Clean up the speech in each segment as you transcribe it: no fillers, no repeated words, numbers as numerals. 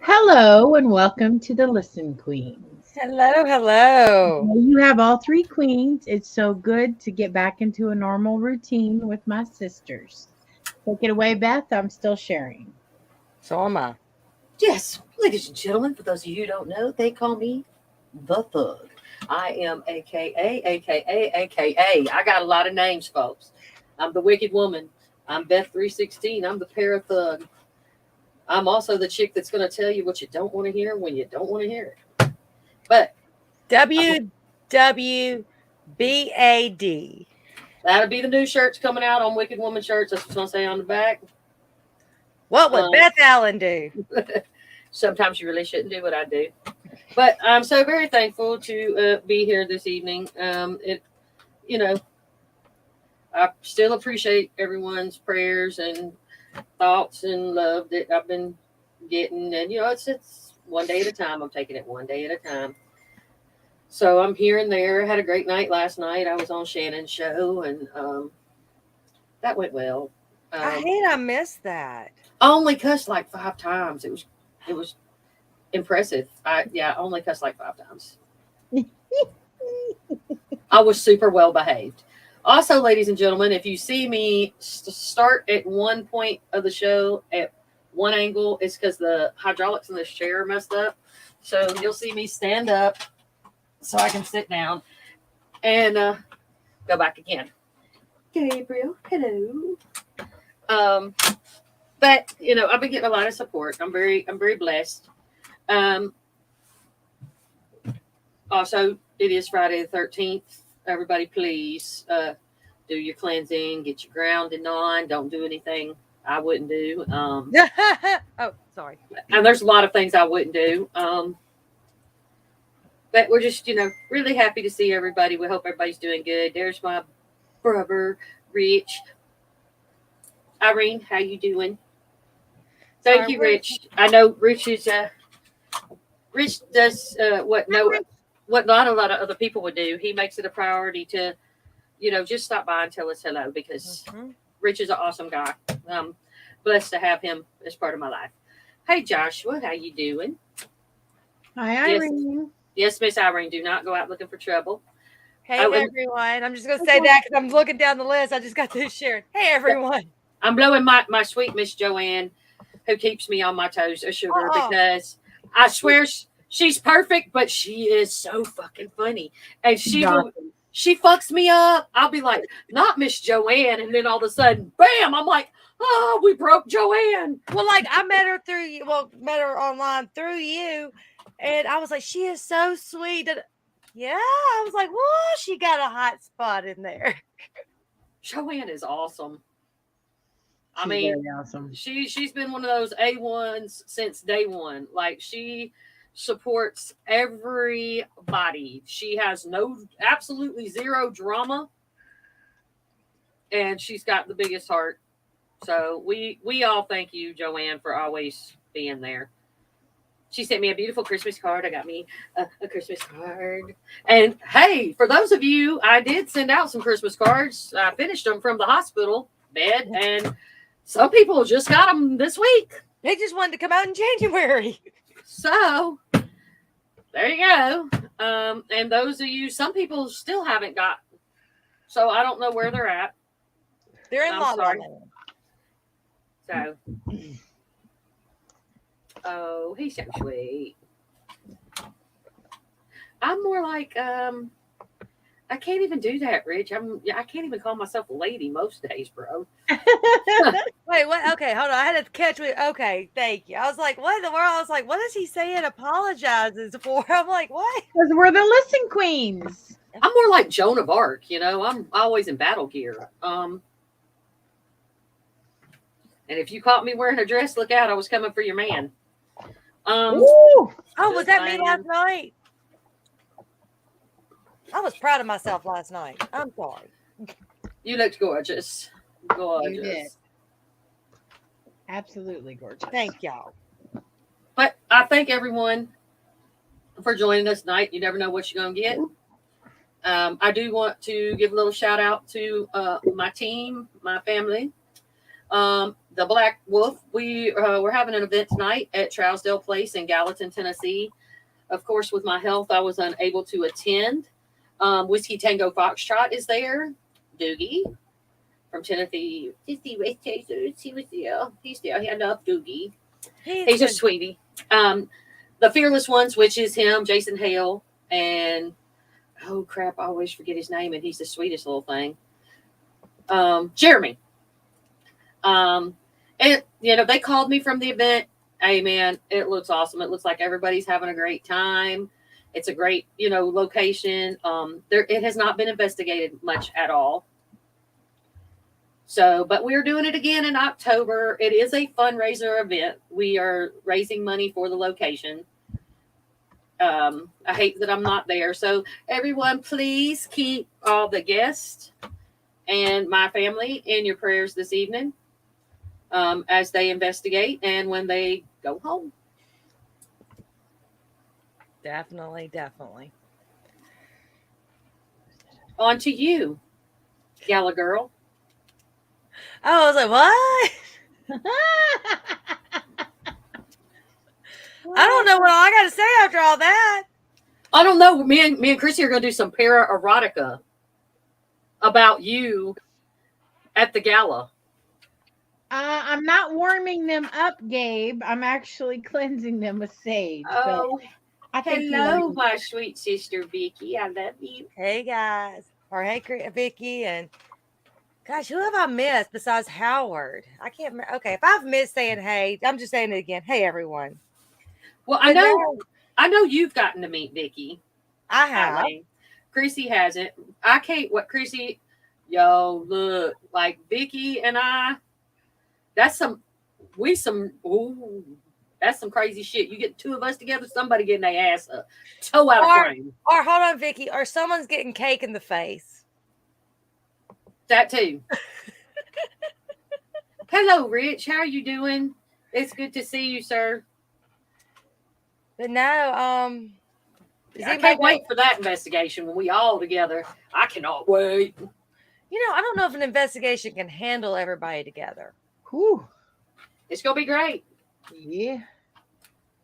Hello and welcome to the Listen Queens. Hello, hello. Well, you have all three queens. It's so good to get back into a normal routine with my sisters. Take it away, Beth. I'm still sharing. So am I. Yes, ladies and gentlemen, for those of you who don't know, they call me the Thug. I am AKA. I got a lot of names, folks. I'm the Wicked Woman. I'm Beth 316. I'm the Para Thug. I'm also the chick that's going to tell you what you don't want to hear when you don't want to hear it. But WWBAD. that'll be the new shirts coming out on Wicked Woman shirts. That's what's going to say on the back. What would Um, Beth Allen do? Sometimes you really shouldn't do what I do. But I'm so very thankful to be here this evening. You know, I still appreciate everyone's prayers and thoughts and love that I've been getting. And, it's one day at a time. I'm taking it one day at a time. So I'm here and there. Had a great night last night. I was on Shannon's show, and that went well. I Um, hate I missed that. I only cussed like 5 times. It was impressive. I only cussed like 5 times. I was super well behaved. Also, ladies and gentlemen, if you see me start at one point of the show at one angle, it's because the hydraulics in this chair are messed up. So you'll see me stand up so I can sit down and go back again. Gabriel, hello. Um, but I've been getting a lot of support. I'm very blessed. Um, Also, it is Friday the 13th. Everybody, please do your cleansing, get your grounding on. Don't do anything I wouldn't do. Oh, sorry. And there's a lot of things I wouldn't do. But we're just, really happy to see everybody. We hope everybody's doing good. There's my brother, Rich. Irene, how you doing? Thank Sorry, you, Rich. I know Rich is Rich does what not a lot of other people would do. He makes it a priority to, just stop by and tell us hello because Mhm. Rich is an awesome guy. I'm blessed to have him as part of my life. Hey Joshua, how you doing? Hi, Yes, Irene. yes, Miss Irene. Do not go out looking for trouble. Hey, Oh, and everyone. I'm just going to say that because I'm looking down the list. I just got this shared. Hey, everyone. I'm blowing my sweet Miss Joanne, who keeps me on my toes, a sugar Uh-uh. because I swear she's perfect, but she is so fucking funny, and she fucks me up. I'll be like, not Miss Joanne, and then all of a sudden, bam! I'm like, oh, we broke Joanne. Well, like, I met her through you. Well, met her online through you. And I was like, she is so sweet. Yeah. I was like, whoa, she got a hot spot in there. Joanne is awesome. I She's mean, very awesome. she's been one of those A1s since day one. Like she supports everybody. She has absolutely zero drama, and she's got the biggest heart. So we all thank you, Joanne, for always being there. She sent me a beautiful Christmas card. I got me a Christmas card. And hey, for those of you, I did send out some Christmas cards. I finished them from the hospital bed, and some people just got them this week. They just wanted to come out in January. So there you go. And those of you, some people still haven't got. So I don't know where they're at. They're in I'm La La sorry. Land. So, oh, he's so sweet. I'm more like I can't even do that, Rich. I can't even call myself a lady most days, bro. Wait, what? Okay, hold on. I had to catch it. Okay, thank you. I was like, what in the world? I was like, what is he saying apologizes for? I'm like, what? Because we're the Listen Queens. I'm more like Joan of Arc, I'm always in battle gear. And if you caught me wearing a dress, look out, I was coming for your man. Ooh, Oh, was Just that me saying. last night? I was proud of myself last night. I'm sorry. You looked gorgeous. you did. Gorgeous. Absolutely gorgeous. Thank y'all. But I thank everyone for joining us tonight. You never know what you're going to get. I do want to give a little shout out to my team, my family. The Black Wolf, we're having an event tonight at Trousdale Place in Gallatin, Tennessee. Of course, with my health, I was unable to attend. Whiskey Tango Foxtrot is there. Doogie from Tennessee. He was there. He's there. I love Doogie. He's a sweetie. The Fearless Ones, which is him, Jason Hale, and oh crap, I always forget his name, and he's the sweetest little thing. Jeremy. And they called me from the event. Hey man, it looks awesome. It looks like everybody's having a great time. It's a great, location. It has not been investigated much at all. So, but we're doing it again in October. It is a fundraiser event. We are raising money for the location. I hate that I'm not there. So everyone, please keep all the guests and my family in your prayers this evening as they investigate and when they go home. Definitely. On to you, Gala Girl. I was like, what? I don't know what I got to say after all that. I don't know. Me and Chrissy are going to do some para erotica about you at the gala. I'm not warming them up, Gabe. I'm actually cleansing them with sage. Oh, I think hello, my sweet sister Vicky. I love you. Hey guys, or hey Vicky, and gosh, who have I missed besides Howard? I can't remember. Okay, if I've missed saying hey, I'm just saying it again. Hey everyone. Well, I know you've gotten to meet Vicky. I have. Chrissy hasn't. I can't. What Chrissy? Yo, look, like Vicky and I. That's some crazy shit. You get two of us together, somebody getting their ass up, toe out of frame. Or hold on, Vicky, or someone's getting cake in the face. That too. Hello, Rich. How are you doing? It's good to see you, sir. But no, I can't wait for that investigation when we all together. I cannot wait. I don't know if an investigation can handle everybody together. Whew. It's gonna be great. Yeah.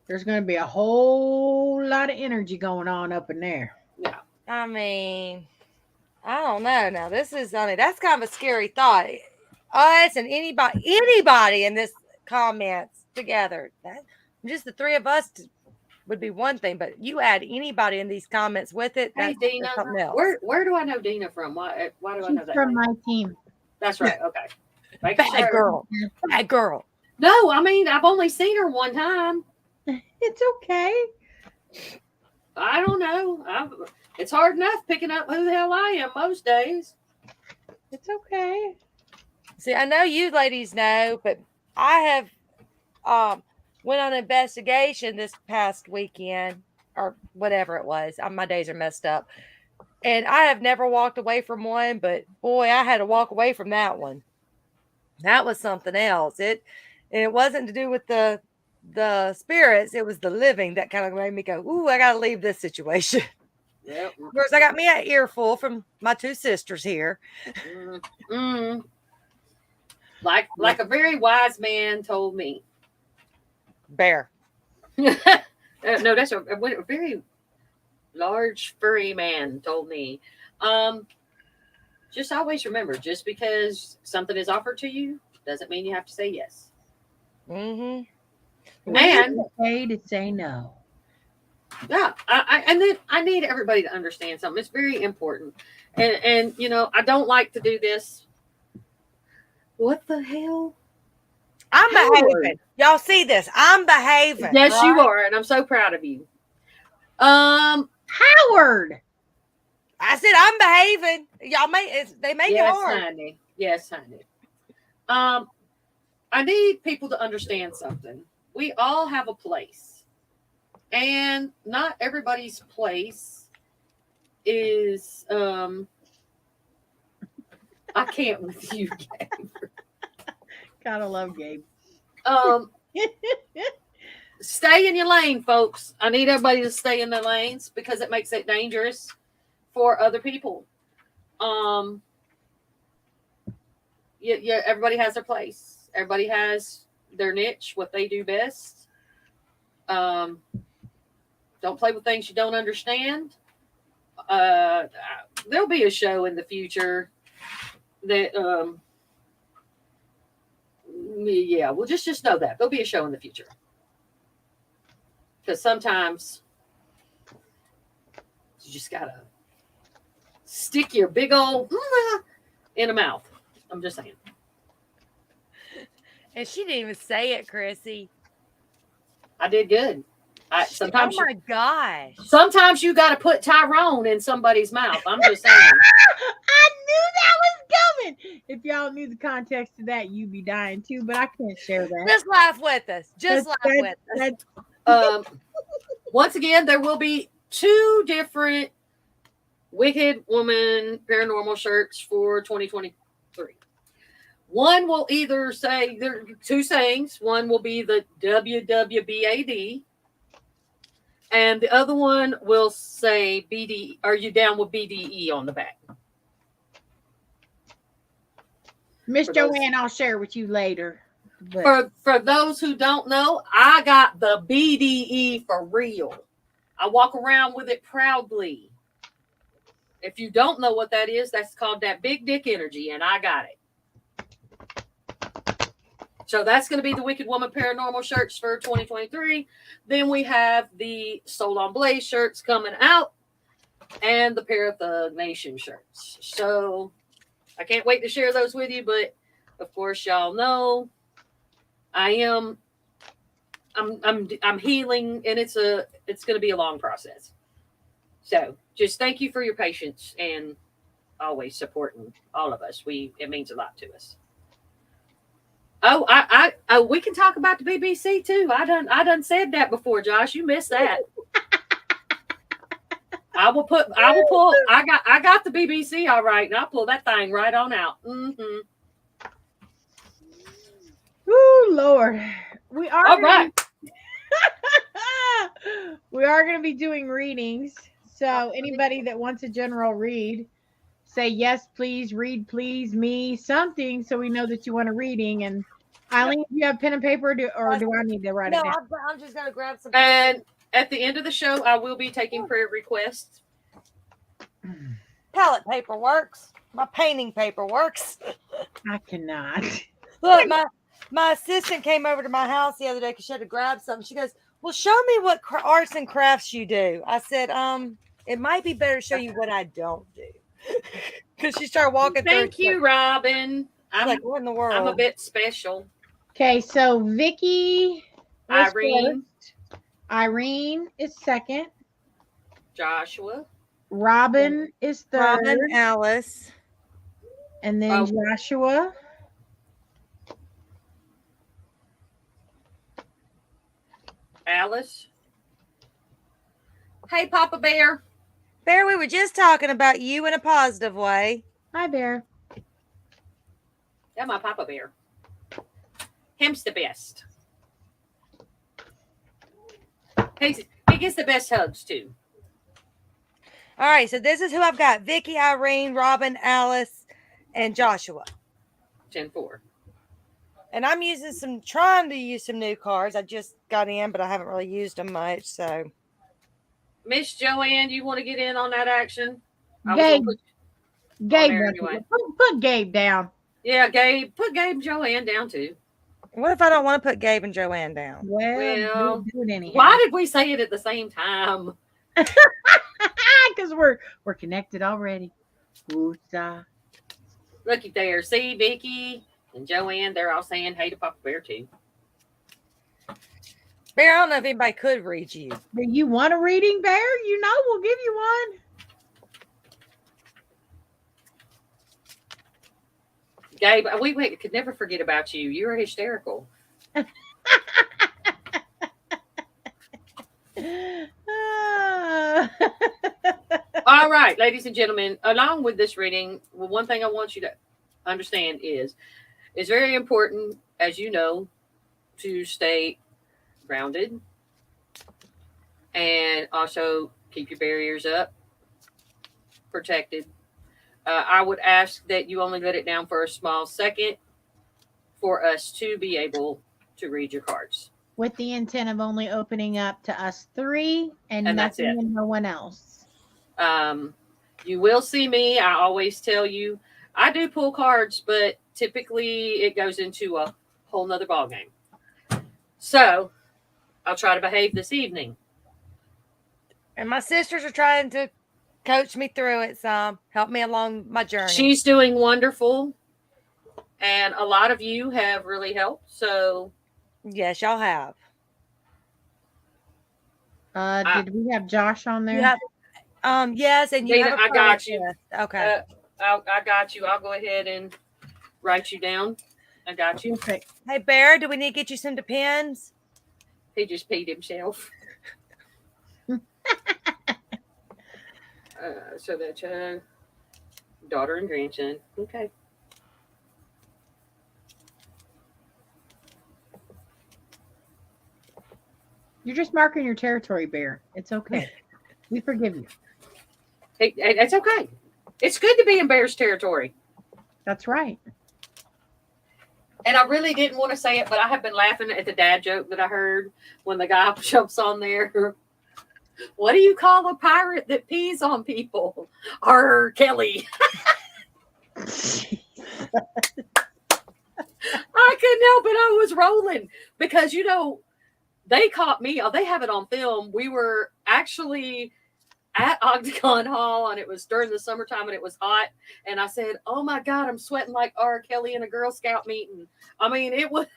There's gonna be a whole lot of energy going on up in there. Yeah. I mean, I don't know. Now that's kind of a scary thought. Us and anybody in this comments together. Just the three of us would be one thing, but you add anybody in these comments with it. Hey, Dina. Something else. Where do I know Dina from? Why do I know that? From my team. That's right. Okay. Bad girl. No, I mean I've only seen her one time. It's okay. I don't know. It's hard enough picking up who the hell I am most days. It's okay. See, I know you ladies know, but I have went on an investigation this past weekend or whatever it was. My days are messed up. And I have never walked away from one, but boy, I had to walk away from that one. That was something else. It wasn't to do with the spirits. It was the living that kind of made me go, ooh, I got to leave this situation. Yep. Of course, I got me an earful from my two sisters here. Mm-hmm. Like a very wise man told me. Bear. No, that's a very large furry man told me. Just always remember, just because something is offered to you doesn't mean you have to say yes. Mm-hmm. And it's okay to say no. Yeah, I need everybody to understand something. It's very important. And I don't like to do this. What the hell? I'm behaving. Y'all see this? I'm behaving. Yes, right? you are, and I'm so proud of you. Howard. I said I'm behaving. Y'all they make it hard. Honey. Yes, honey. I need people to understand something. We all have a place, and not everybody's place is. I can't with you, Gabe. Gotta love Gabe. Stay in your lane, folks. I need everybody to stay in their lanes because it makes it dangerous for other people. yeah, everybody has their place. Everybody has their niche, what they do best. Don't play with things you don't understand. There'll be a show in the future that, yeah, well, just know that there'll be a show in the future. Because sometimes you just gotta stick your big old in a mouth. I'm just saying. And she didn't even say it, Chrissy. I did good. Oh my gosh. Sometimes you got to put Tyrone in somebody's mouth. I'm just saying. I knew that was coming. If y'all knew the context of that, you'd be dying too, but I can't share that. Just laugh with us. Just laugh with us. Once again, there will be 2 different Wicked Woman paranormal shirts for 2023. One will either say, there are 2 sayings. One will be the WWBAD. And the other one will say BD. Are you down with BDE on the back? Miss Joanne, I'll share with you later. But for those who don't know, I got the BDE for real. I walk around with it proudly. If you don't know what that is, that's called that big dick energy, and I got it. So that's going to be the Wicked Woman Paranormal shirts for 2023. Then we have the Soul on Blaze shirts coming out and the Parathug Nation shirts. So I can't wait to share those with you. But of course, y'all know I'm healing, and it's going to be a long process. So just thank you for your patience and always supporting all of us. It means a lot to us. Oh, we can talk about the BBC too. I done said that before, Josh. You missed that. I will pull. I got the BBC all right, and I'll pull that thing right on out. Mm-hmm. Ooh, Lord, we are all right. We are going to be doing readings. So anybody that wants a general read, say yes, please, read, please, me, something, so we know that you want a reading. And Eileen, do you have pen and paper, or do I need to write it down? No, I'm just going to grab some. And at the end of the show, I will be taking prayer requests. Palette paper works. My painting paper works. I cannot. Look, my assistant came over to my house the other day because she had to grab something. She goes, well, show me what arts and crafts you do. I said, it might be better to show you what I don't do. Because she started walking through. Thank you, Robin. I'm like, what in the world? I'm a bit special. Okay, so Vicky, Irene. First. Irene is second. Joshua. Robin is third. Robin, Alice. And then Joshua. Alice. Hey, Papa Bear. Bear, we were just talking about you in a positive way. Hi, Bear. Yeah, my Papa Bear. Him's the best. He gets the best hugs, too. All right, so this is who I've got. Vicky, Irene, Robin, Alice, and Joshua. 10-4. And I'm trying to use some new cards. I just got in, but I haven't really used them much, so. Miss Joanne, you want to get in on that action? Gabe. Anyway. Put Gabe down. Yeah, Gabe. Put Gabe and Joanne down, too. What if I don't want to put Gabe and Joanne down? Well do it anyhow. Why did we say it at the same time? Because we're connected already. Woosah. Looky there. See, Vicky and Joanne, they're all saying hey to Papa Bear, too. Bear, I don't know if anybody could read you. Do you want a reading, Bear? You know we'll give you one. Gabe, we could never forget about you. You're hysterical. All right, ladies and gentlemen, along with this reading, one thing I want you to understand is it's very important, as you know, to stay grounded and also keep your barriers up, protected. I would ask that you only let it down for a small second for us to be able to read your cards. With the intent of only opening up to us three and that's nothing it. and no one else. You will see me. I always tell you, I do pull cards, but typically it goes into a whole nother ball game. So I'll try to behave this evening. And my sisters are trying to coach me through it some, help me along my journey. She's doing wonderful. And a lot of you have really helped. So yes, y'all have. Did we have Josh on there? You have, yes, and you Dana, have a I got you. list. Okay. I got you. I'll go ahead and write you down. I got you. Perfect. Hey, Bear, do we need to get you some Depends? He just peed himself. So that's daughter and grandson. Okay. You're just marking your territory, Bear. It's okay. We forgive you. It's okay. It's good to be in Bear's territory. That's right. And I really didn't want to say it, but I have been laughing at the dad joke that I heard when the guy jumps on there. What do you call a pirate that pees on people? R. Kelly. I couldn't help it. I was rolling because, they caught me. They have it on film. We were actually at Octagon Hall, and it was during the summertime, and it was hot. And I said, "Oh my God, I'm sweating like R. Kelly in a Girl Scout meeting." I mean, it was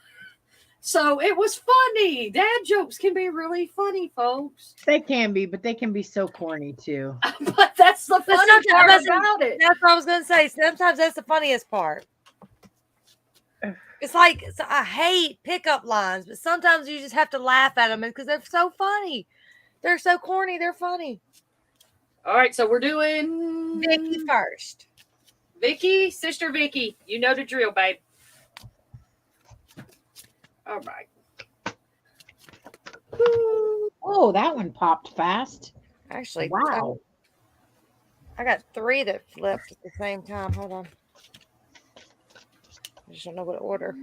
funny. Dad jokes can be really funny, folks. They can be, but they can be so corny too. But that's the funny part about it. That's what I was going to say. Sometimes that's the funniest part. It's like, I hate pickup lines, but sometimes you just have to laugh at them because they're so funny. They're so corny. They're funny. All right, so we're doing Vicky first. Vicky, Sister Vicky, you know the drill, babe. All right. Oh, that one popped fast. Actually, wow. I got 3 that flipped at the same time. Hold on. I just don't know what order.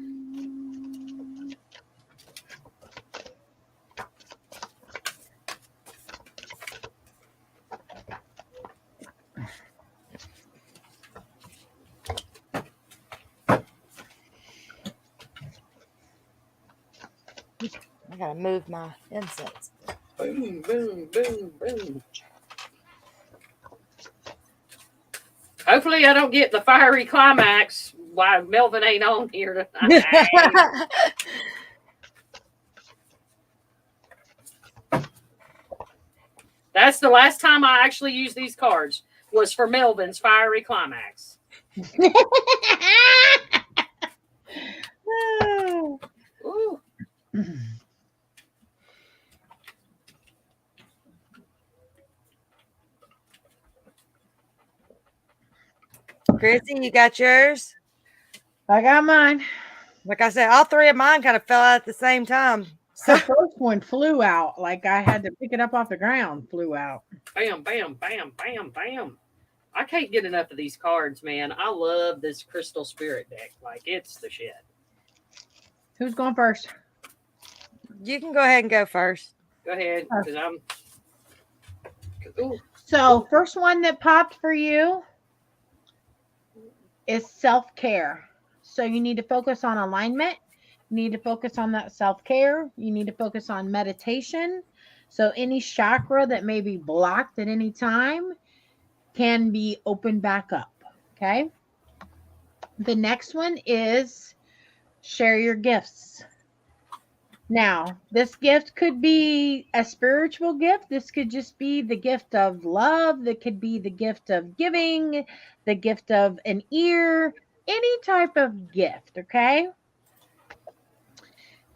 I gotta move my incense. Boom, boom, boom, boom. Hopefully I don't get the fiery climax while Melvin ain't on here tonight. That's the last time I actually used these cards was for Melvin's fiery climax. Ooh. Chrissy, you got yours? I got mine. Like I said, all 3 of mine kind of fell out at the same time. The first one flew out. Like I had to pick it up off the ground. Flew out. Bam, bam, bam, bam, bam. I can't get enough of these cards, man. I love this Crystal Spirit deck. Like, it's the shit. Who's going first? You can go ahead and go first. Go ahead, because I'm... Ooh. So, first one that popped for you is self-care. So you need to focus on alignment. You need to focus on that self-care. You need to focus on meditation. So any chakra that may be blocked at any time can be opened back up. Okay. The next one is share your gifts. Now, this gift could be a spiritual gift. This could just be the gift of love. That could be the gift of giving, the gift of an ear, any type of gift, okay?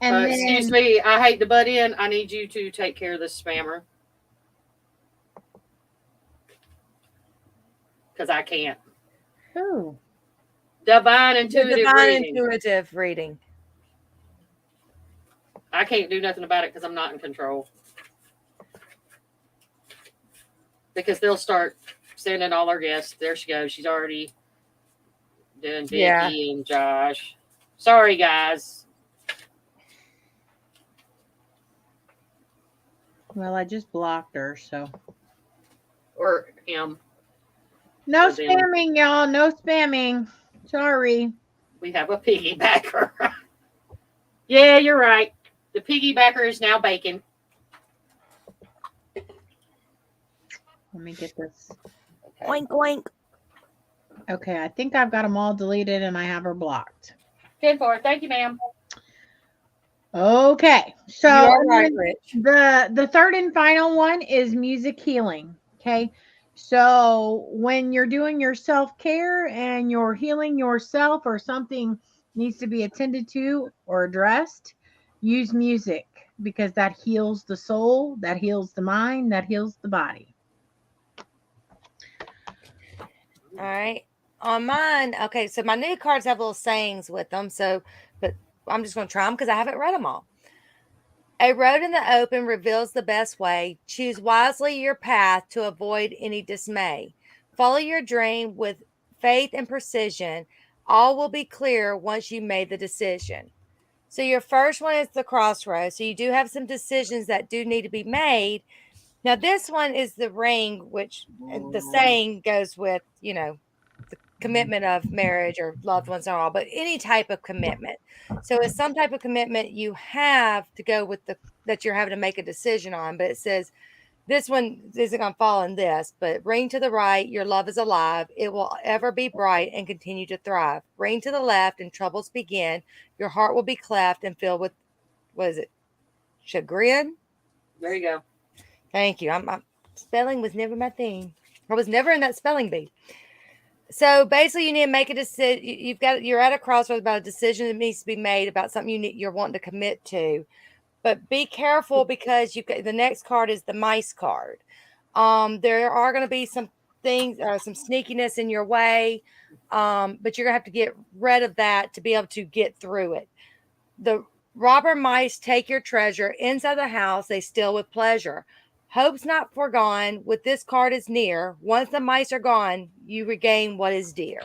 And then, excuse me, I hate to butt in. I need you to take care of this spammer. Because I can't. who? Divine Intuitive Reading. I can't do nothing about it because I'm not in control. Because they'll start sending all our guests. There she goes. She's already doing Vicky Yeah. and Josh. Sorry, guys. Well, I just blocked her, so. Or him. No Or them. spamming, y'all. No spamming. Sorry. We have a piggybacker. Yeah, you're right. The piggybacker is now bacon. Let me get this. Okay. Oink oink. Okay, I think I've got them all deleted and I have her blocked. 10-4. Thank you, ma'am. Okay, so You are right, Rich. the third and final one is music healing. Okay, so when you're doing your self-care and you're healing yourself or something needs to be attended to or addressed, use music because that heals the soul, that heals the mind, that heals the body. All right. On mine, okay, so my new cards have little sayings with them. So, but I'm just going to try them because I haven't read them all. A road in the open reveals the best way. Choose wisely your path to avoid any dismay. Follow your dream with faith and precision. All will be clear once you made the decision. So your first one is the crossroads. So you do have some decisions that do need to be made. Now this one is the ring, which the saying goes with, the commitment of marriage or loved ones and all, but any type of commitment. So it's some type of commitment you have to go with that you're having to make a decision on. But it says this one isn't going to fall in this, but ring to the right, your love is alive. It will ever be bright and continue to thrive. Ring to the left and troubles begin. Your heart will be cleft and filled with, what is it? Chagrin? There you go. Thank you. I'm spelling was never my thing. I was never in that spelling bee. So basically, you need to make a decision. You're at a crossroads about a decision that needs to be made about something you're wanting to commit to. But be careful because the next card is the mice card. There are going to be some things, some sneakiness in your way, but you're going to have to get rid of that to be able to get through it. The robber mice take your treasure inside the house. They steal with pleasure. Hope's not forgone. With this card is near. Once the mice are gone, you regain what is dear.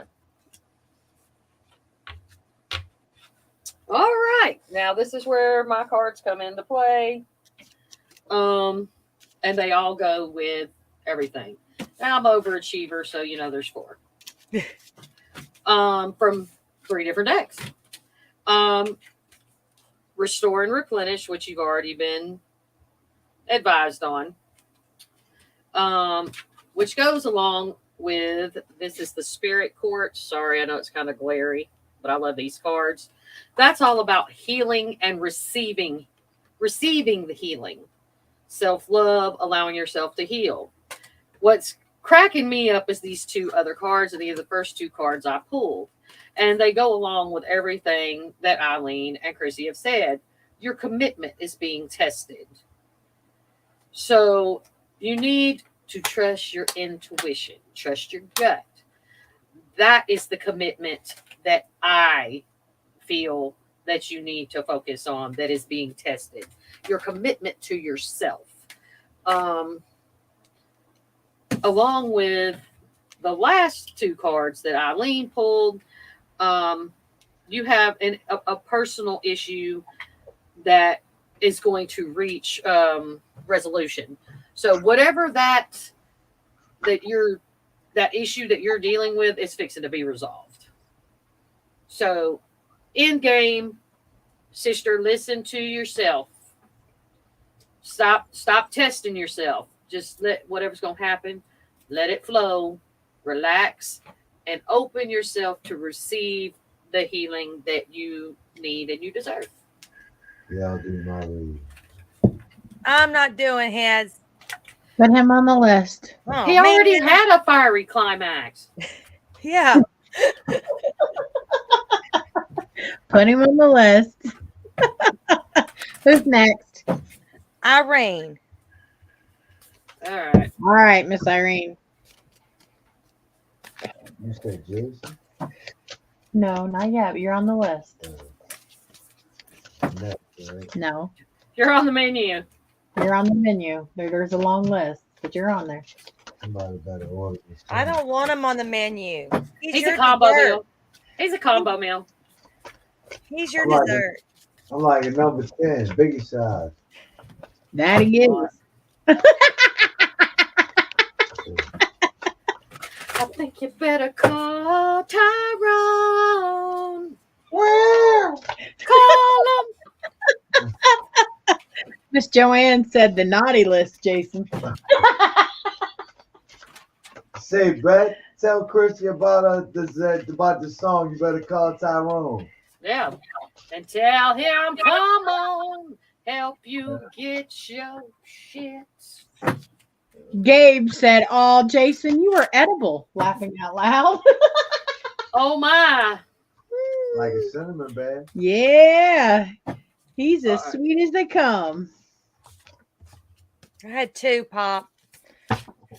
All right. Now this is where my cards come into play. And they all go with everything. Now I'm overachiever, so there's 4. From 3 different decks. Restore and replenish, which you've already been advised on. Which goes along with, this is the Spirit Court. Sorry, I know it's kind of glary, but I love these cards. That's all about healing and receiving the healing. Self-love, allowing yourself to heal. What's cracking me up is these 2 other cards, and these are the first 2 cards I pulled. And they go along with everything that Eileen and Chrissy have said. Your commitment is being tested. So you need to trust your intuition, trust your gut. That is the commitment that I feel that you need to focus on, that is being tested. Your commitment to yourself. Along with the last 2 cards that Eileen pulled, you have a personal issue that is going to reach resolution. So whatever that issue that you're dealing with is fixing to be resolved. So in game, sister, listen to yourself. Stop testing yourself. Just let whatever's going to happen, let it flow, relax, and open yourself to receive the healing that you need and you deserve. Yeah, I'll do my read. I'm not doing his. Put him on the list. Oh, He already man. had a fiery climax. Yeah. Put him on the list. Who's next? Irene. All right. All right, Miss Irene. You said Jason? No, not yet. But you're on the list. Next, right? No, You're on the menu. you're on the menu. There's a long list, but you're on there. Somebody better order this. I don't want him on the menu. He's your a combo dessert. meal. He's a combo meal. He's your I'm like- dessert. I'm like a number 10, biggie size. That he is. I think you better call Tyrone. Wow. Call him. Miss Joanne said the naughty list, Jason. Say, Brett, tell Chrissy about the song. You better call Tyrone. Yeah. And tell him, come on, help you get your shit. Gabe said, "Oh, Jason, you are edible." Laughing out loud. Oh my. Like a cinnamon bear. Yeah, he's as All right. sweet as they come. I had 2 pop.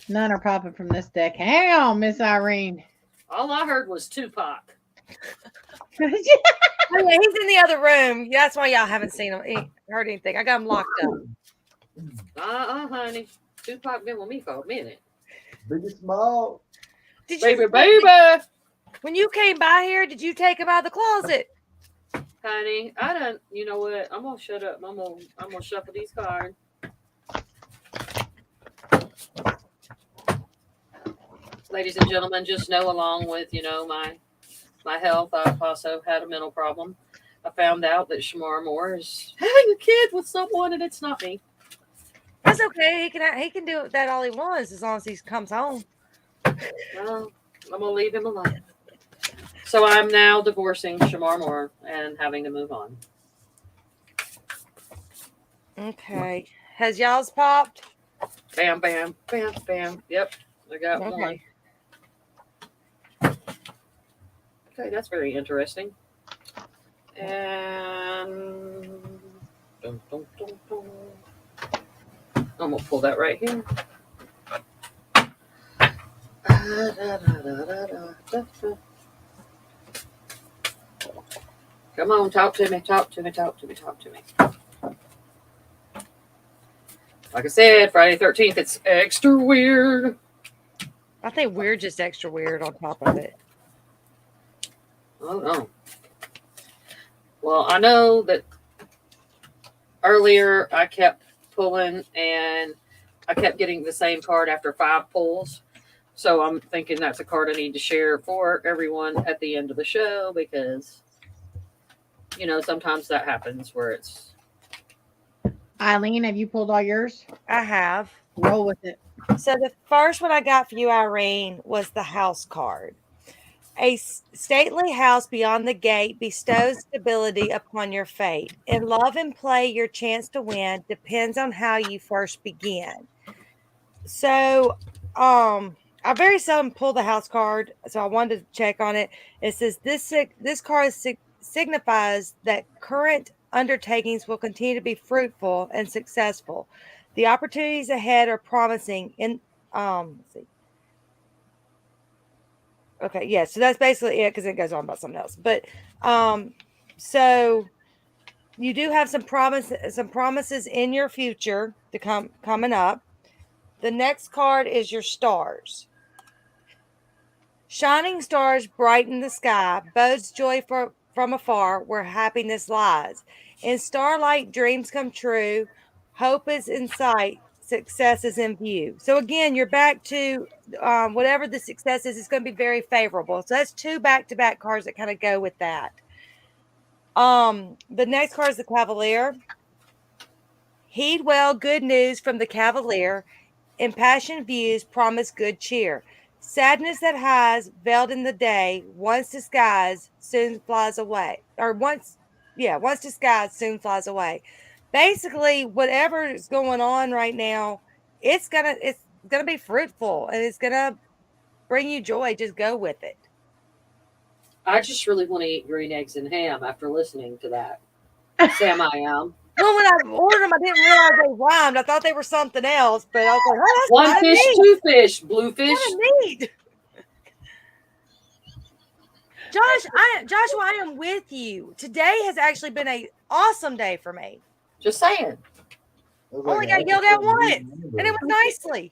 None are popping from this deck. Hang on, Miss Irene. All I heard was Tupac. Oh, yeah, he's in the other room. That's why y'all haven't seen him. Heard anything. I got him locked up. Honey. Tupac been with me for a minute. Big and small. Did Baby. When you came by here, did you take him out of the closet? Honey, I done, you know what? I'm gonna shut up. I'm gonna shuffle these cards. Ladies and gentlemen, just know along with, my health, I've also had a mental problem. I found out that Shamar Moore is having a kid with someone and it's not me. That's okay. He can do that all he wants as long as he comes home. Well, I'm gonna leave him alone. So I'm now divorcing Shamar Moore and having to move on. Okay. Has y'all's popped? Bam, bam, bam, bam. Yep, I got one. Okay. Okay, that's very interesting. And dun, dun, dun, dun. I'm gonna pull that right here. Come on, talk to me. Like I said, Friday 13th, it's extra weird. I think we're just extra weird on top of it. Oh no. Well, I know that earlier I kept pulling and I kept getting the same card after 5 pulls. So I'm thinking that's a card I need to share for everyone at the end of the show because, sometimes that happens where it's. Eileen, have you pulled all yours? I have. Roll with it. So the first one I got for you, Irene, was the house card. A stately house beyond the gate bestows stability upon your fate. In love and play, your chance to win depends on how you first begin. So, I very seldom pull the house card, so I wanted to check on it. It says this card signifies that current undertakings will continue to be fruitful and successful. The opportunities ahead are promising. Let's see. Okay, yeah, so that's basically it because it goes on about something else. But so you do have some promises in your future to coming up. The next card is your stars. Shining stars brighten the sky, bodes joy from afar where happiness lies. In starlight, dreams come true. Hope is in sight. Success is in view. So again, you're back to whatever the success is. It's going to be very favorable. So that's 2 back-to-back cards that kind of go with that. The next card is the Cavalier. Heed well good news from the Cavalier. Impassioned views promise good cheer. Sadness that hides, veiled in the day, once disguised, soon flies away. Once disguised, soon flies away. Basically, whatever is going on right now, it's gonna be fruitful and it's gonna bring you joy. Just go with it. I just really want to eat green eggs and ham after listening to that. Sam, I am. Well, when I ordered them, I didn't realize they rhymed. I thought they were something else, but I was like, "Oh, that's One kinda fish, neat. 2 fish, blue fish. Kinda neat." Joshua, I am with you. Today has actually been an awesome day for me. Just saying. Only got yelled at once, and it was nicely.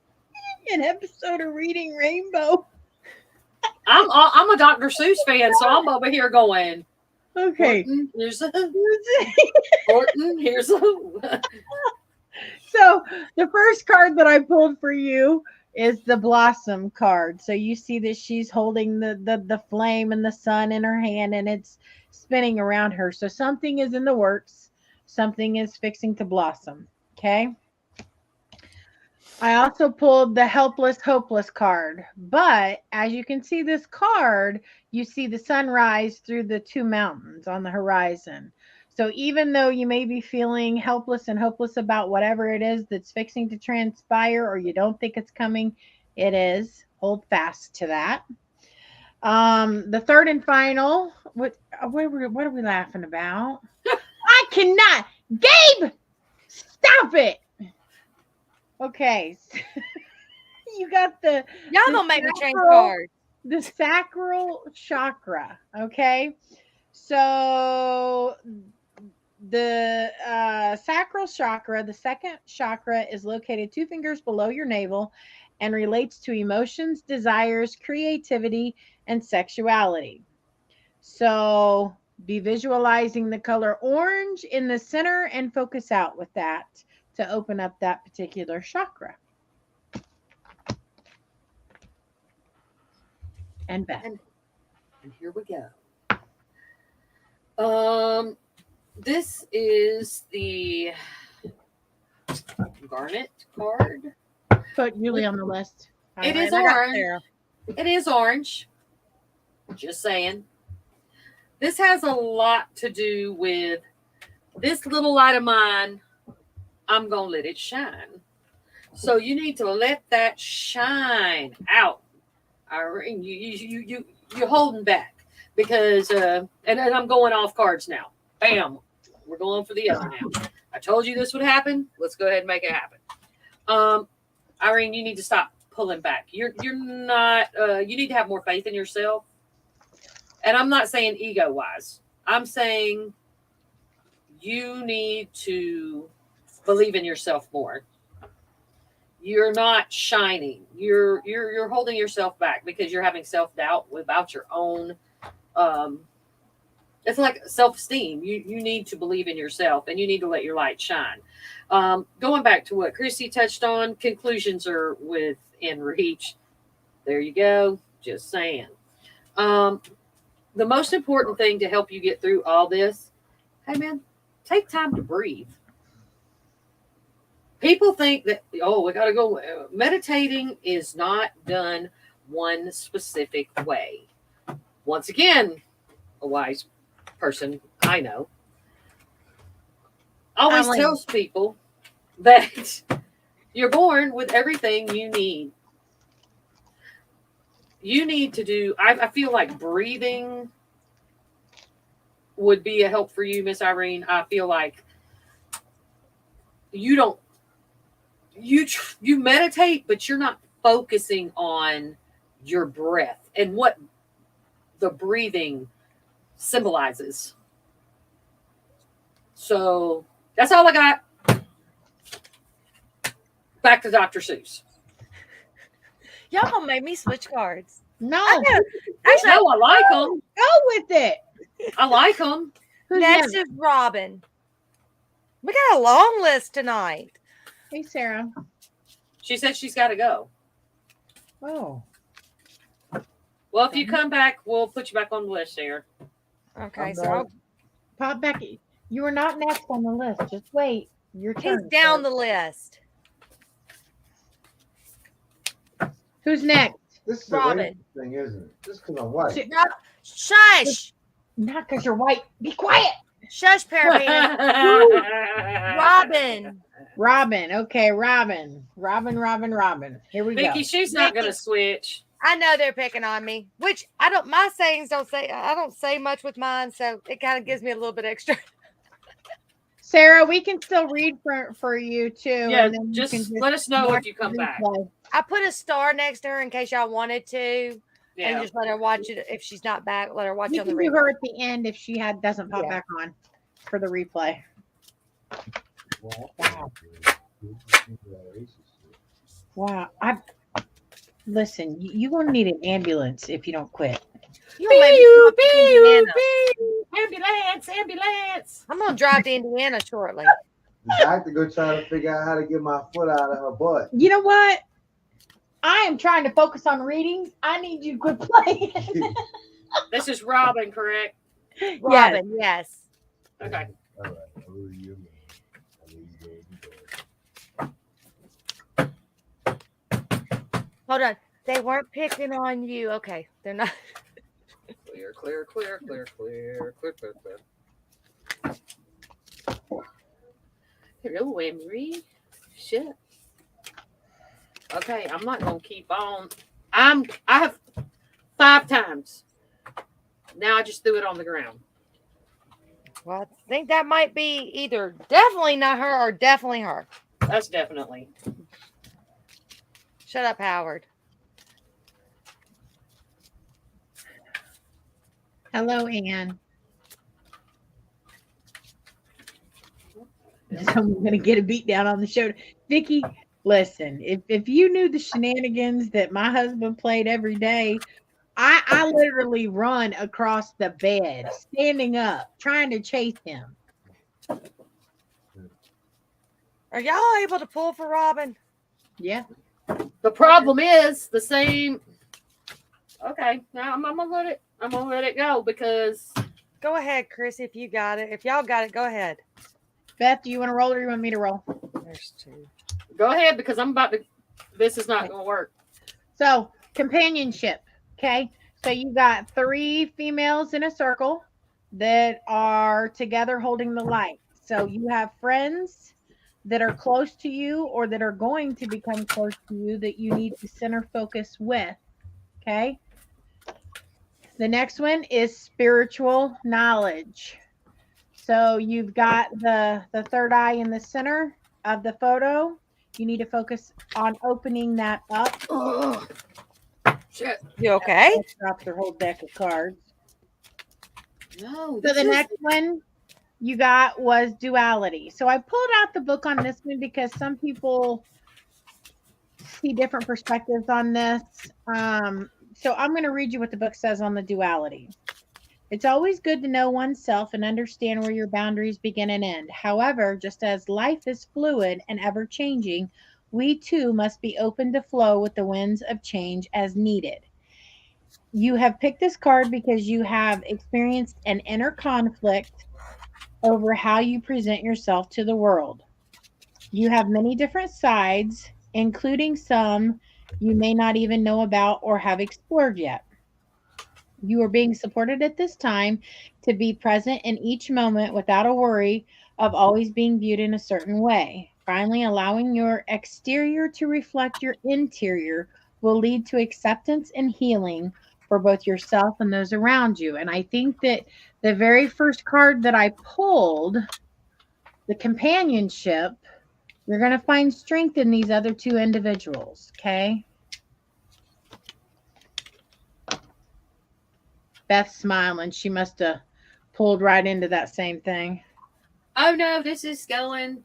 an episode of Reading Rainbow. I'm a Dr. Seuss fan, so I'm over here going. Okay. Horton, here's a Horton. Here's a. So the first card that I pulled for you is the Blossom card. So you see that she's holding the flame and the sun in her hand, and it's spinning around her. So something is in the works. Something is fixing to blossom. Okay. I also pulled the Helpless Hopeless card. But as you can see this card, you see the sunrise through the two mountains on the horizon. So even though you may be feeling helpless and hopeless about whatever it is that's fixing to transpire, or you don't think it's coming, it is. Hold fast to that. The third and final, what are we laughing about? I cannot. Gabe, stop it. Okay. You got the Y'all don't make me change cards. the sacral chakra. Okay. So the sacral chakra, the second chakra, is located 2 fingers below your navel and relates to emotions, desires, creativity, and sexuality. So be visualizing the color orange in the center and focus out with that to open up that particular chakra. And Beth. And here we go. This is the Garnet card. Put Julie on the list. It is I got orange. Sarah. It is orange. Just saying. This has a lot to do with this little light of mine. I'm going to let it shine. So you need to let that shine out. You're holding back because, and I'm going off cards now. Bam. We're going for the other now. I told you this would happen. Let's go ahead and make it happen. Irene, you need to stop pulling back. You're not, you need to have more faith in yourself. And I'm not saying ego wise. I'm saying you need to believe in yourself more. You're not shining. You're holding yourself back because you're having self-doubt about your own it's like self-esteem. You need to believe in yourself and you need to let your light shine. Going back to what Chrissy touched on, conclusions are within reach. There you go. Just saying. The most important thing to help you get through all this, hey man, take time to breathe. People think that, we got to go. Meditating is not done one specific way. Once again, a wise person I know always tells people that you're born with everything you need. You need to do, I feel like breathing would be a help for you, Miss Irene. I feel like you meditate, but you're not focusing on your breath and what the breathing symbolizes. So that's all I got. Back to Dr. Seuss. Y'all gonna make me switch cards. No, Actually, No, I like them. go with it. I like them. Who's next is Robin. We got a long list tonight. Hey, Sarah. She said she's got to go. Oh, Well, if you come back, we'll put you back on the list, Sarah. Okay, I'm so done. pop back. You are not next on the list. Just wait. Your he's turn. down sir. the list. Who's next? This is Robin. a race thing, isn't it? Just because I'm white. Sh- Shush! Not because you're white. Be quiet. Shush, Paralanx. Robin. Robin. Okay, Robin. Robin. Here we Vicky, go. she's not going to switch. I know they're picking on me, which I don't. My sayings don't say. I don't say much with mine, so it kind of gives me a little bit extra. Sarah, we can still read for you too. Yeah, and then you just can let us know watch if you come the back. replay. I put a star next to her in case y'all wanted to, and Yeah. just let her watch it. If she's not back, let her watch We it on the can do replay. her at the end if she doesn't pop Yeah. back on for the replay. Wow. Wow. Wow. Listen, you're going to need an ambulance if you don't quit. You gonna make me stop to Indiana. Ambulance, ambulance. I'm gonna drive to Indiana shortly. The doctor go try to figure out how to get my foot out of her butt. You know what? I am trying to focus on readings. I need you to quit playing. This is Robin, correct? Robin, yes. Okay. All right. I really you, man. I really you. Hold on. They weren't picking on you. Okay, they're not. Clear. Hello, Emery. Shit. Okay, I'm not gonna keep on. I have 5 times. Now I just threw it on the ground. Well, I think that might be either definitely not her or definitely her. That's definitely. Shut up, Howard. Hello, Anne. I'm going to get a beat down on the show. Vicky, listen, if you knew the shenanigans that my husband played every day, I literally run across the bed, standing up, trying to chase him. Are y'all able to pull for Robin? Yeah. The problem is the same. Okay, now I'm gonna let it. I'm gonna let it go because Go ahead, Chris, if you got it. If y'all got it, go ahead. Beth, do you want to roll or do you want me to roll? There's 2. go ahead because I'm about to. This is not gonna work. So, companionship. Okay. So, you got 3 females in a circle that are together holding the light. So, you have friends that are close to you or that are going to become close to you that you need to center focus with. Okay. The next one is spiritual knowledge. So you've got the third eye in the center of the photo. You need to focus on opening that up. Oh, shit. You okay? Drop their whole deck of cards. No. So the next one you got was duality. So I pulled out the book on this one because some people see different perspectives on this. So I'm going to read you what the book says on the duality. It's always good to know oneself and understand where your boundaries begin and end. However, just as life is fluid and ever changing, we too must be open to flow with the winds of change as needed. You have picked this card because you have experienced an inner conflict over how you present yourself to the world. You have many different sides, including some you may not even know about or have explored yet. You are being supported at this time to be present in each moment without a worry of always being viewed in a certain way. Finally, allowing your exterior to reflect your interior will lead to acceptance and healing for both yourself and those around you. And I think that the very first card that I pulled, the companionship, you're going to find strength in these other 2 individuals, okay? Beth's smiling. She must have pulled right into that same thing. Oh no, this is going.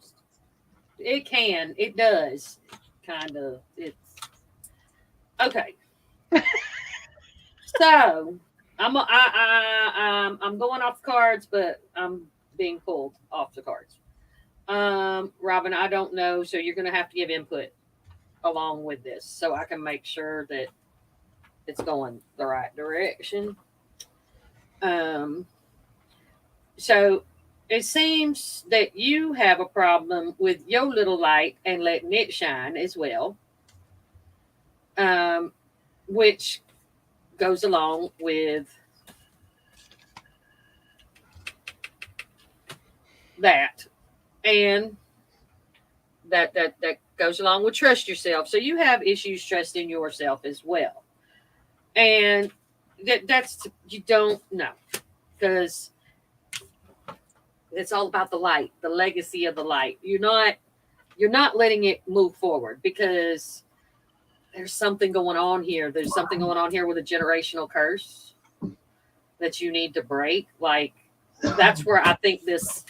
It does, kind of. It's okay. So I'm going off the cards, but I'm being pulled off the cards. Robin, I don't know, so you're going to have to give input along with this, so I can make sure that it's going the right direction. So it seems that you have a problem with your little light and letting it shine as well, which goes along with that, and that goes along with trust yourself. So you have issues trusting yourself as well, and that's you don't know, because it's all about the light, the legacy of the light. You're not letting it move forward because there's something going on here. There's something going on here with a generational curse that you need to break. Like, that's where I think this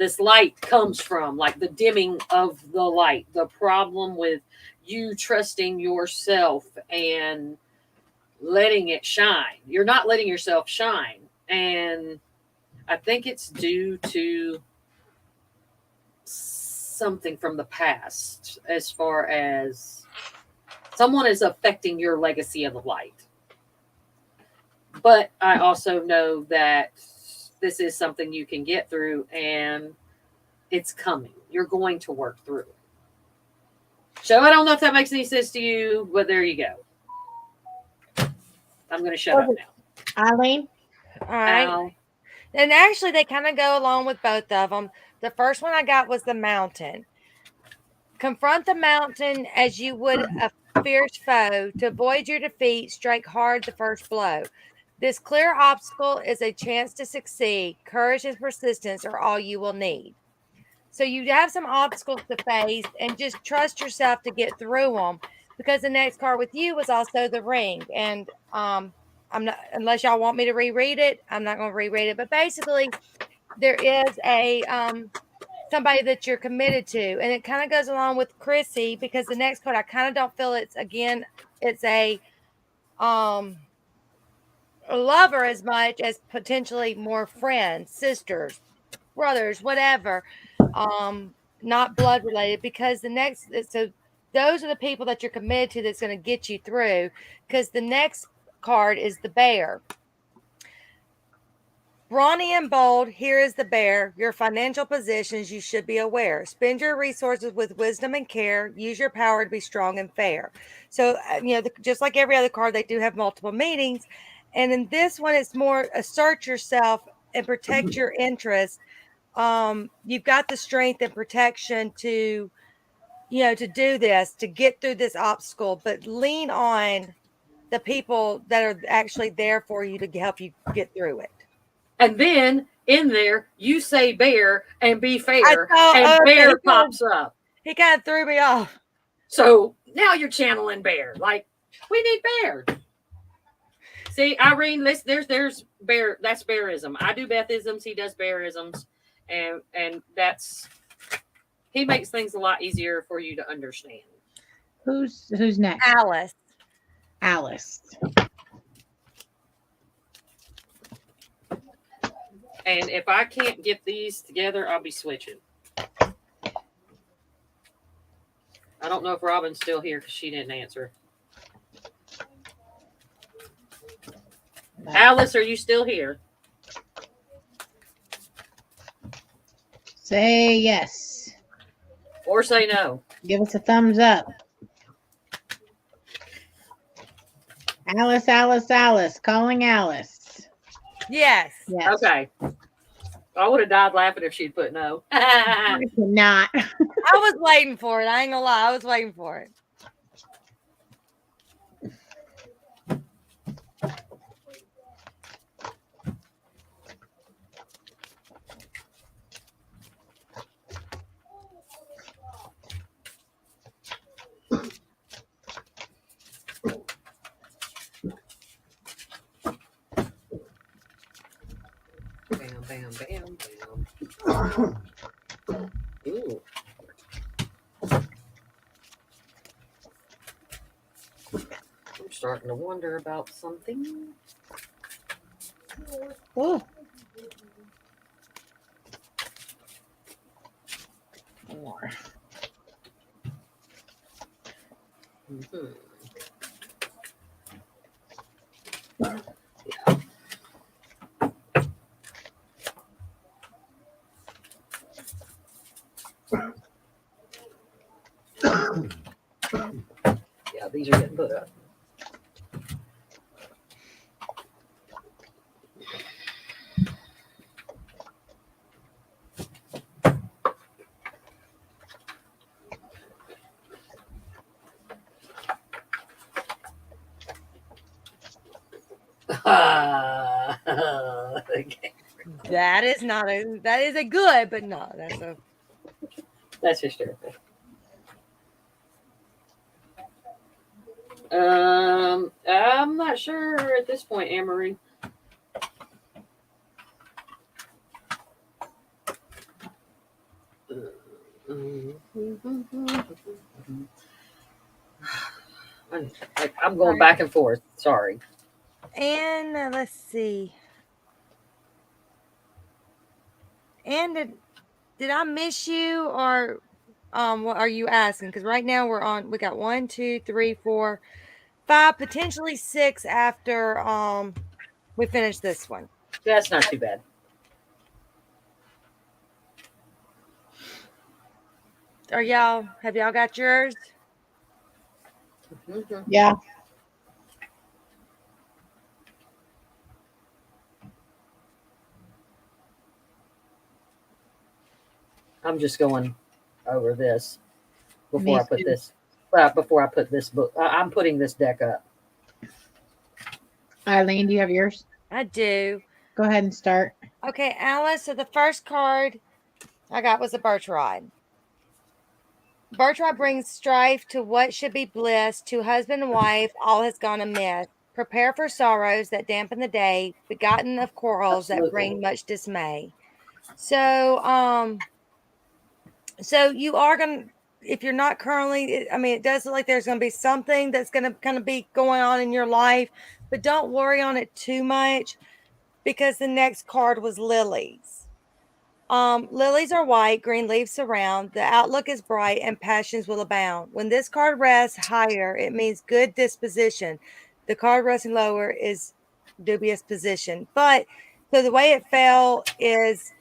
this light comes from, like the dimming of the light, the problem with you trusting yourself and letting it shine. You're not letting yourself shine. And I think it's due to something from the past, as far as someone is affecting your legacy of the light. But I also know that this is something you can get through, and it's coming. You're going to work through it. So I don't know if that makes any sense to you, but there you go. I'm going to shut up now. Eileen? All right. Al, And actually, they kind of go along with both of them. The first one I got was the mountain. Confront the mountain as you would a fierce foe. To avoid your defeat, strike hard the first blow. This clear obstacle is a chance to succeed. Courage and persistence are all you will need. So you have some obstacles to face, and just trust yourself to get through them. Because the next card with you was also the ring, and I'm not, unless y'all want me to reread it, I'm not going to reread it. But basically, there is a somebody that you're committed to, and it kind of goes along with Chrissy, because the next card I kind of don't feel it's a lover as much as potentially more friends, sisters, brothers, whatever, not blood related, because the next, so those are the people that you're committed to that's going to get you through, because the next card is the bear. Brawny and bold, here is the bear. Your financial positions, you should be aware. Spend your resources with wisdom and care. Use your power to be strong and fair. So, just like every other card, they do have multiple meanings. And in this one, it's more assert yourself and protect your interests. You've got the strength and protection to do this, to get through this obstacle, but lean on the people that are actually there for you to help you get through it. and then in there, you say bear and be fair, I and okay, bear pops up. He kind of threw me off. So now you're channeling bear. Like, we need bear. See, Irene, there's bear. That's bearism. I do Bethisms. He does bearisms, and that's, he makes things a lot easier for you to understand. Who's next? Alice. Alice. And if I can't get these together, I'll be switching. I don't know if Robin's still here because she didn't answer. Alice, are you still here? Say yes. Or say no? Give us a thumbs up. Alice, Alice, Alice. Calling Alice. Yes. Yes. Okay. I would have died laughing if she'd put no. I cannot. I was waiting for it. I ain't gonna lie. I was waiting for it. Bam, bam, bam, bam. Ooh. I'm starting to wonder about something. Ooh. More. Mm-hmm. Yeah, these are getting put up. Okay. That is not a. That is a good, but no, that's a. That's hysterical. I'm not sure at this point, Anne-Marie. I'm going back and forth. Sorry. And let's see. And did I miss you, or what are you asking? Because right now we got 1, 2, 3, 4, 5, potentially 6 after we finish this one. That's not too bad. Have y'all got yours? Yeah. I'm just going over this before Me I put too. this. Before I put this book, I'm putting this deck up. Eileen, do you have yours? I do. Go ahead and start. Okay, Alice. So the first card I got was a birch rod. Birch rod brings strife to what should be bliss. To husband and wife, all has gone amiss. Prepare for sorrows that dampen the day, begotten of quarrels that bring much dismay. So, so you are gonna, if you're not currently, I mean, it does look like there's gonna be something that's gonna kind of be going on in your life, but don't worry on it too much, because the next card was lilies. Lilies are white, green leaves surround. The outlook is bright, and passions will abound. When this card rests higher, it means good disposition. The card resting lower is dubious position. But so the way it fell is,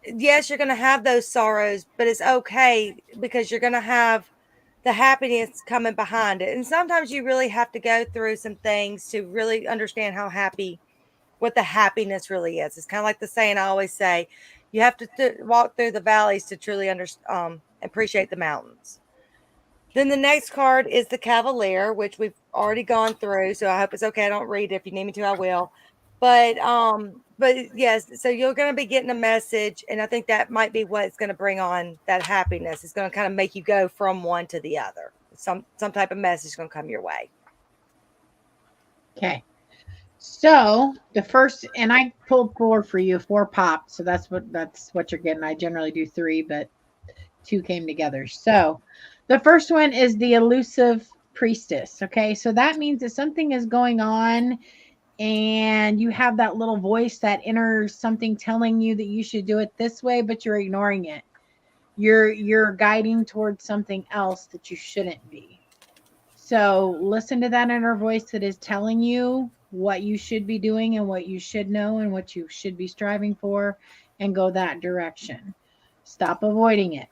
yes, you're going to have those sorrows, but it's okay, because you're going to have the happiness coming behind it. And sometimes you really have to go through some things to really understand what the happiness really is. It's kind of like the saying I always say, you have to walk through the valleys to truly appreciate the mountains. Then the next card is the Cavalier, which we've already gone through. So I hope it's okay. I don't read it. If you need me to, I will. But yes, so you're going to be getting a message, and I think that might be what's going to bring on that happiness. It's going to kind of make you go from one to the other. Some type of message is going to come your way. Okay. So the first, and I pulled 4 for you, 4 popped. So that's what you're getting. I generally do 3, but 2 came together. So the first one is the elusive priestess. Okay. So that means that something is going on, and you have that little voice, that inner something telling you that you should do it this way, but you're ignoring it. You're guiding towards something else that you shouldn't be. So listen to that inner voice that is telling you what you should be doing and what you should know and what you should be striving for, and go that direction. Stop avoiding it.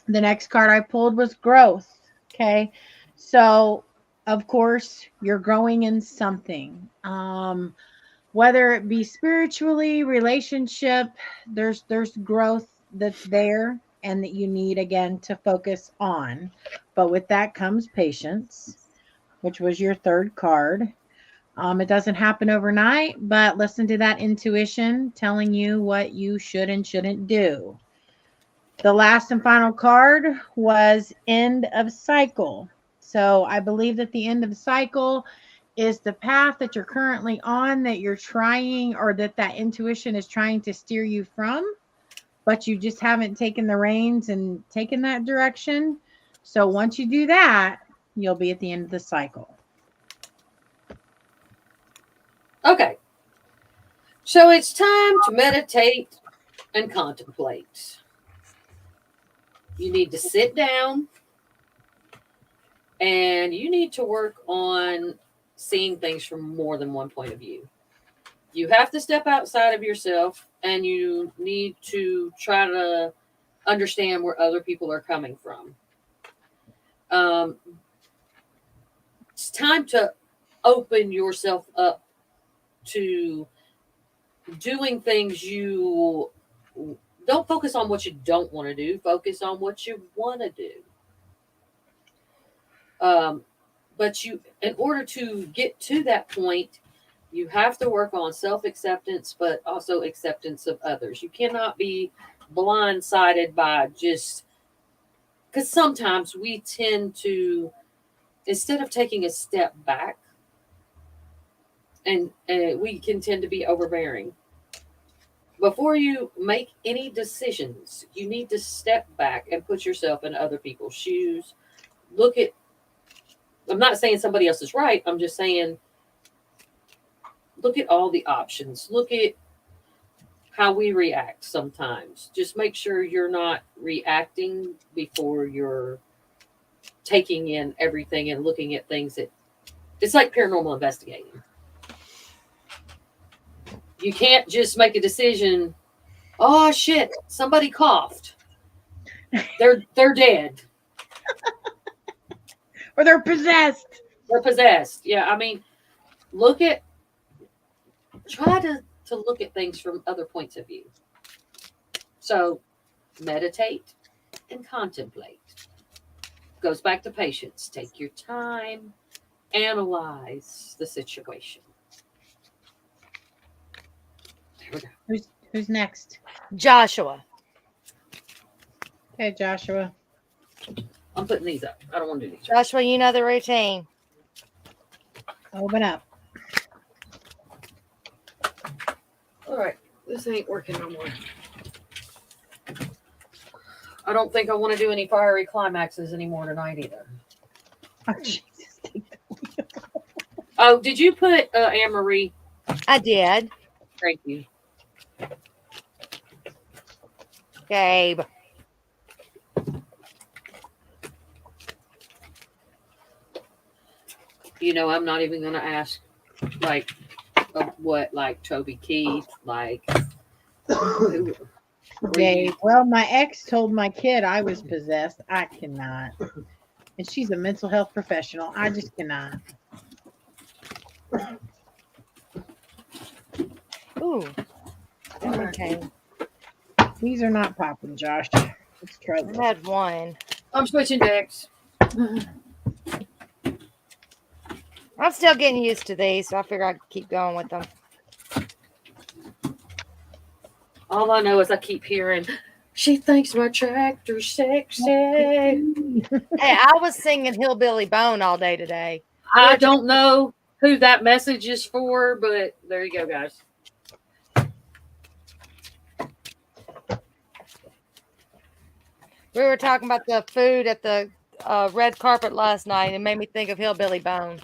The next card I pulled was growth. Okay. So, of course, you're growing in something. Whether it be spiritually, relationship, there's growth that's there and that you need, again, to focus on. But with that comes patience, which was your third card. It doesn't happen overnight, but listen to that intuition telling you what you should and shouldn't do. The last and final card was end of cycle. So I believe that the end of cycle is the path that you're currently on, that you're trying, or that intuition is trying to steer you from, but you just haven't taken the reins and taken that direction. So once you do that, you'll be at the end of the cycle. Okay. So it's time to meditate and contemplate. You need to sit down, and you need to work on seeing things from more than one point of view. You have to step outside of yourself, and you need to try to understand where other people are coming from. It's time to open yourself up to doing things. You don't focus on what you don't want to do. Focus on what you want to do. But in order to get to that point, you have to work on self-acceptance, but also acceptance of others. You cannot be blindsided by just, because sometimes we tend to, instead of taking a step back, and we can tend to be overbearing. before you make any decisions, you need to step back and put yourself in other people's shoes. I'm not saying somebody else is right. I'm just saying, look at all the options. Look at how we react sometimes. Just make sure you're not reacting before you're taking in everything and looking at things it's like paranormal investigating. You can't just make a decision. Oh shit, somebody coughed. They're dead. Or they're possessed. They're possessed. Yeah, I mean, try to look at things from other points of view. So meditate and contemplate. Goes back to patience. Take your time, analyze the situation. There we go. Who's next? Joshua. Okay, Joshua. I'm putting these up. I don't want to do these. Joshua, you know the routine. Open up. All right. This ain't working no more. I don't think I want to do any fiery climaxes anymore tonight either. Oh, Jesus. Oh, did you put Anne-Marie? I did. Thank you. Gabe. You know, I'm not even going to ask, like, what, like Toby Keith, like. Okay. Well, my ex told my kid I was possessed. I cannot. And she's a mental health professional. I just cannot. Ooh. Okay. These are not popping, Josh. Let's try I this. had one. I'm switching decks. I'm still getting used to these, so I figure I'd keep going with them. All I know is I keep hearing, she thinks my tractor's sexy. Hey, I was singing Hillbilly Bone all day today. I don't know who that message is for, but there you go, guys. We were talking about the food at the red carpet last night, and it made me think of Hillbilly Bone.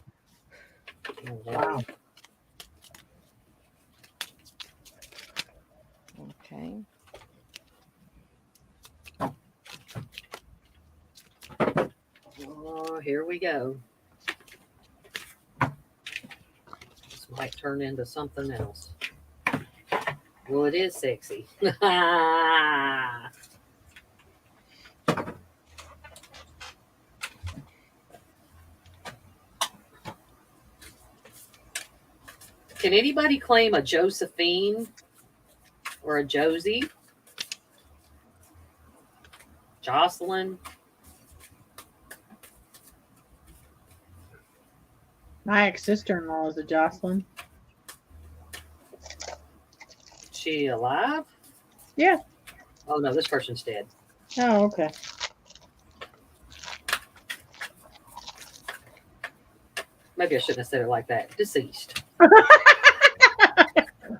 Wow. Okay. Oh, here we go. This might turn into something else. Well, it is sexy. Can anybody claim a Josephine or a Josie? Jocelyn? My ex-sister-in-law is a Jocelyn. She alive? Yeah. Oh no, this person's dead. Oh, okay. Maybe I shouldn't have said it like that. Deceased.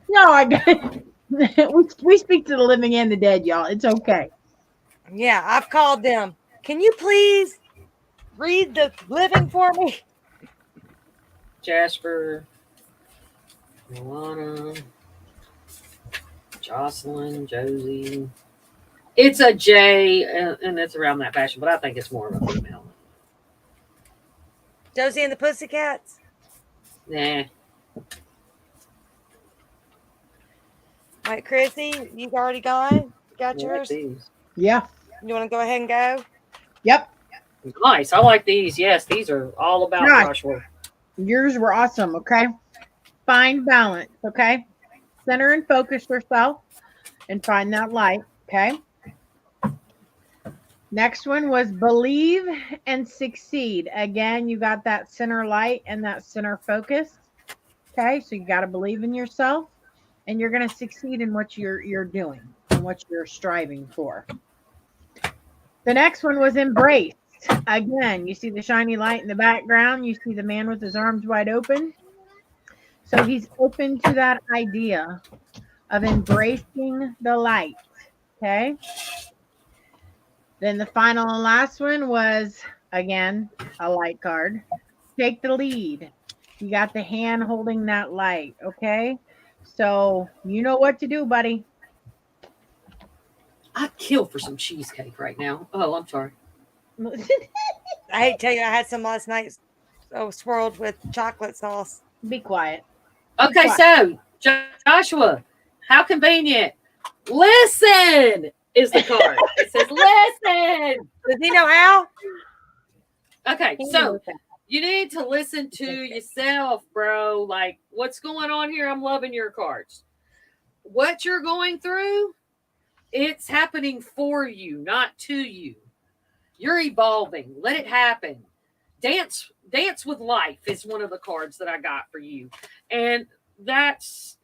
No, I got we speak to the living and the dead, y'all. It's okay. Yeah, I've called them. Can you please read the living for me? Jasper, Milana, Jocelyn, Josie. It's a J, and it's around that fashion, but I think it's more of a female. Josie and the Pussycats? Nah. All right, Chrissy, you've already gone? Got I like yours? these. Yeah. You want to go ahead and go? Yep. Nice. I like these. Yes, these are all about Nice. Joshua. Yours were awesome. Okay. Find balance. Okay. Center and focus yourself and find that light. Okay. Next one was believe and succeed. Again, you got that center light and that center focus. Okay. So you got to believe in yourself and you're going to succeed in what you're doing and what you're striving for. The next one was embrace. Again, you see the shiny light in the background. You see the man with his arms wide open. So he's open to that idea of embracing the light. Okay. Then the final and last one was, again, a light card. Take the lead. You got the hand holding that light. Okay. So you know what to do, buddy. I'd kill for some cheesecake right now. Oh, I'm sorry. I hate to tell you, I had some last night, swirled with chocolate sauce. Be quiet. Okay, so Joshua, how convenient. Listen is the card. It says listen. Does he know how? Okay, so you need to listen to yourself, bro. Like, what's going on here? I'm loving your cards. What you're going through, it's happening for you, not to you. You're evolving. Let it happen. Dance with life is one of the cards that I got for you. And that's,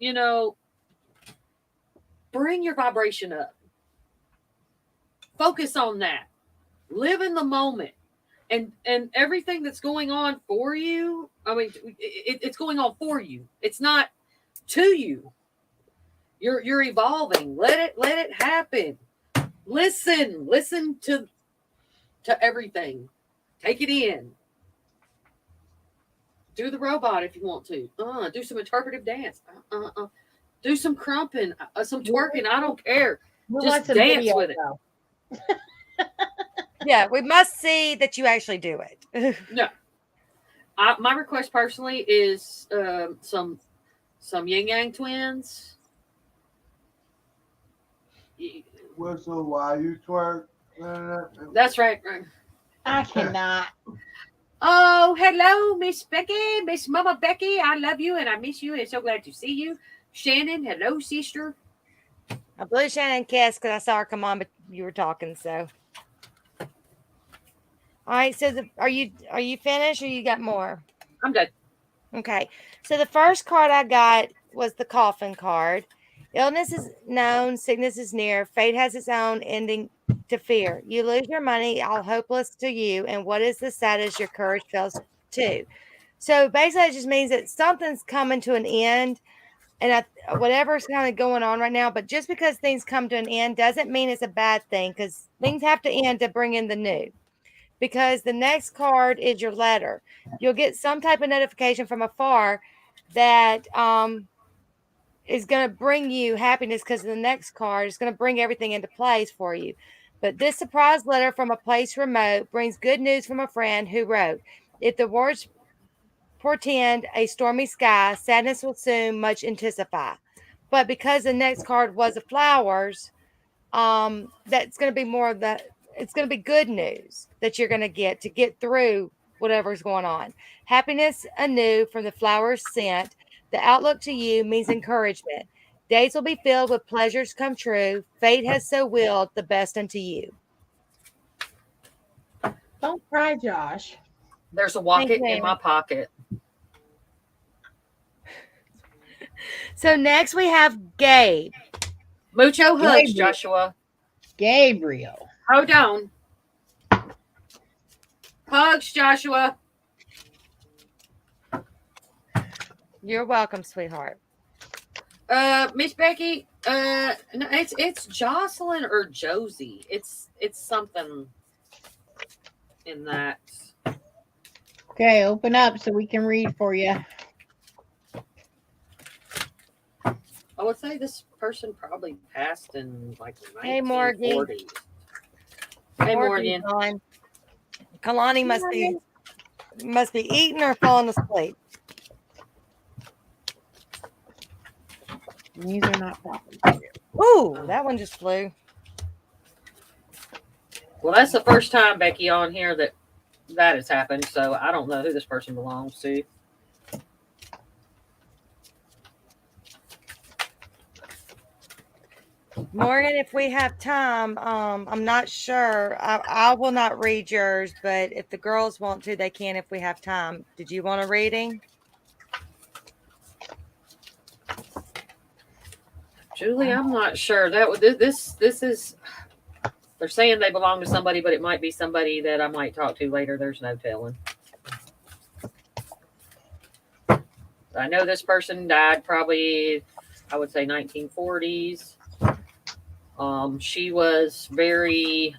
bring your vibration up. Focus on that. Live in the moment. And everything that's going on for you, I mean, it's going on for you. It's not to you. You're evolving. Let it happen. Listen to everything. Take it in. Do the robot if you want to. Do some interpretive dance. Do some crumping, some twerking. I don't care. Just dance with it. Yeah, we must see that you actually do it. No. My request personally is some yin yang twins. Whistle while you twerk. That's right. I cannot. Oh, hello, Miss Becky, Miss Mama Becky. I love you and I miss you and so glad to see you. Shannon, hello, sister. I blew Shannon a kiss because I saw her come on, but you were talking, so. All right, so are you finished or you got more? I'm done. Okay, so the first card I got was the coffin card. Illness is known, sickness is near, fate has its own ending to fear. You lose your money, all hopeless to you, and what is the saddest your courage fails to. So basically it just means that something's coming to an end, and whatever's kind of going on right now, but just because things come to an end doesn't mean it's a bad thing, because things have to end to bring in the new. Because the next card is your letter. You'll get some type of notification from afar that is going to bring you happiness, because the next card is going to bring everything into place for you. But this surprise letter from a place remote brings good news from a friend who wrote, if the words portend a stormy sky, sadness will soon much intensify. But because the next card was the flowers, that's going to be more of the, it's going to be good news that you're going to get through whatever's going on. Happiness anew from the flowers scent. The outlook to you means encouragement. Days will be filled with pleasures come true. Fate has so willed the best unto you. Don't cry, Josh. There's a wallet in my pocket. So next we have Gabe. Mucho hugs, Joshua. Gabriel. Hold on. Hugs, Joshua. You're welcome, sweetheart. Miss Becky, no, it's Jocelyn or Josie. It's something in that. Okay, open up so we can read for you. I would say this person probably passed in like the 1940s. Hey, Morgan. Hey, Morgan. Kalani must be eating or falling asleep. These are not proper. Ooh, that one just flew. Well, that's the first time, Becky, on here that has happened. So I don't know who this person belongs to. Morgan, if we have time, I'm not sure. I will not read yours, but if the girls want to, they can if we have time. Did you want a reading? Julie, I'm not sure. This is. They're saying they belong to somebody, but it might be somebody that I might talk to later. There's no telling. I know this person died probably I would say 1940s. She was very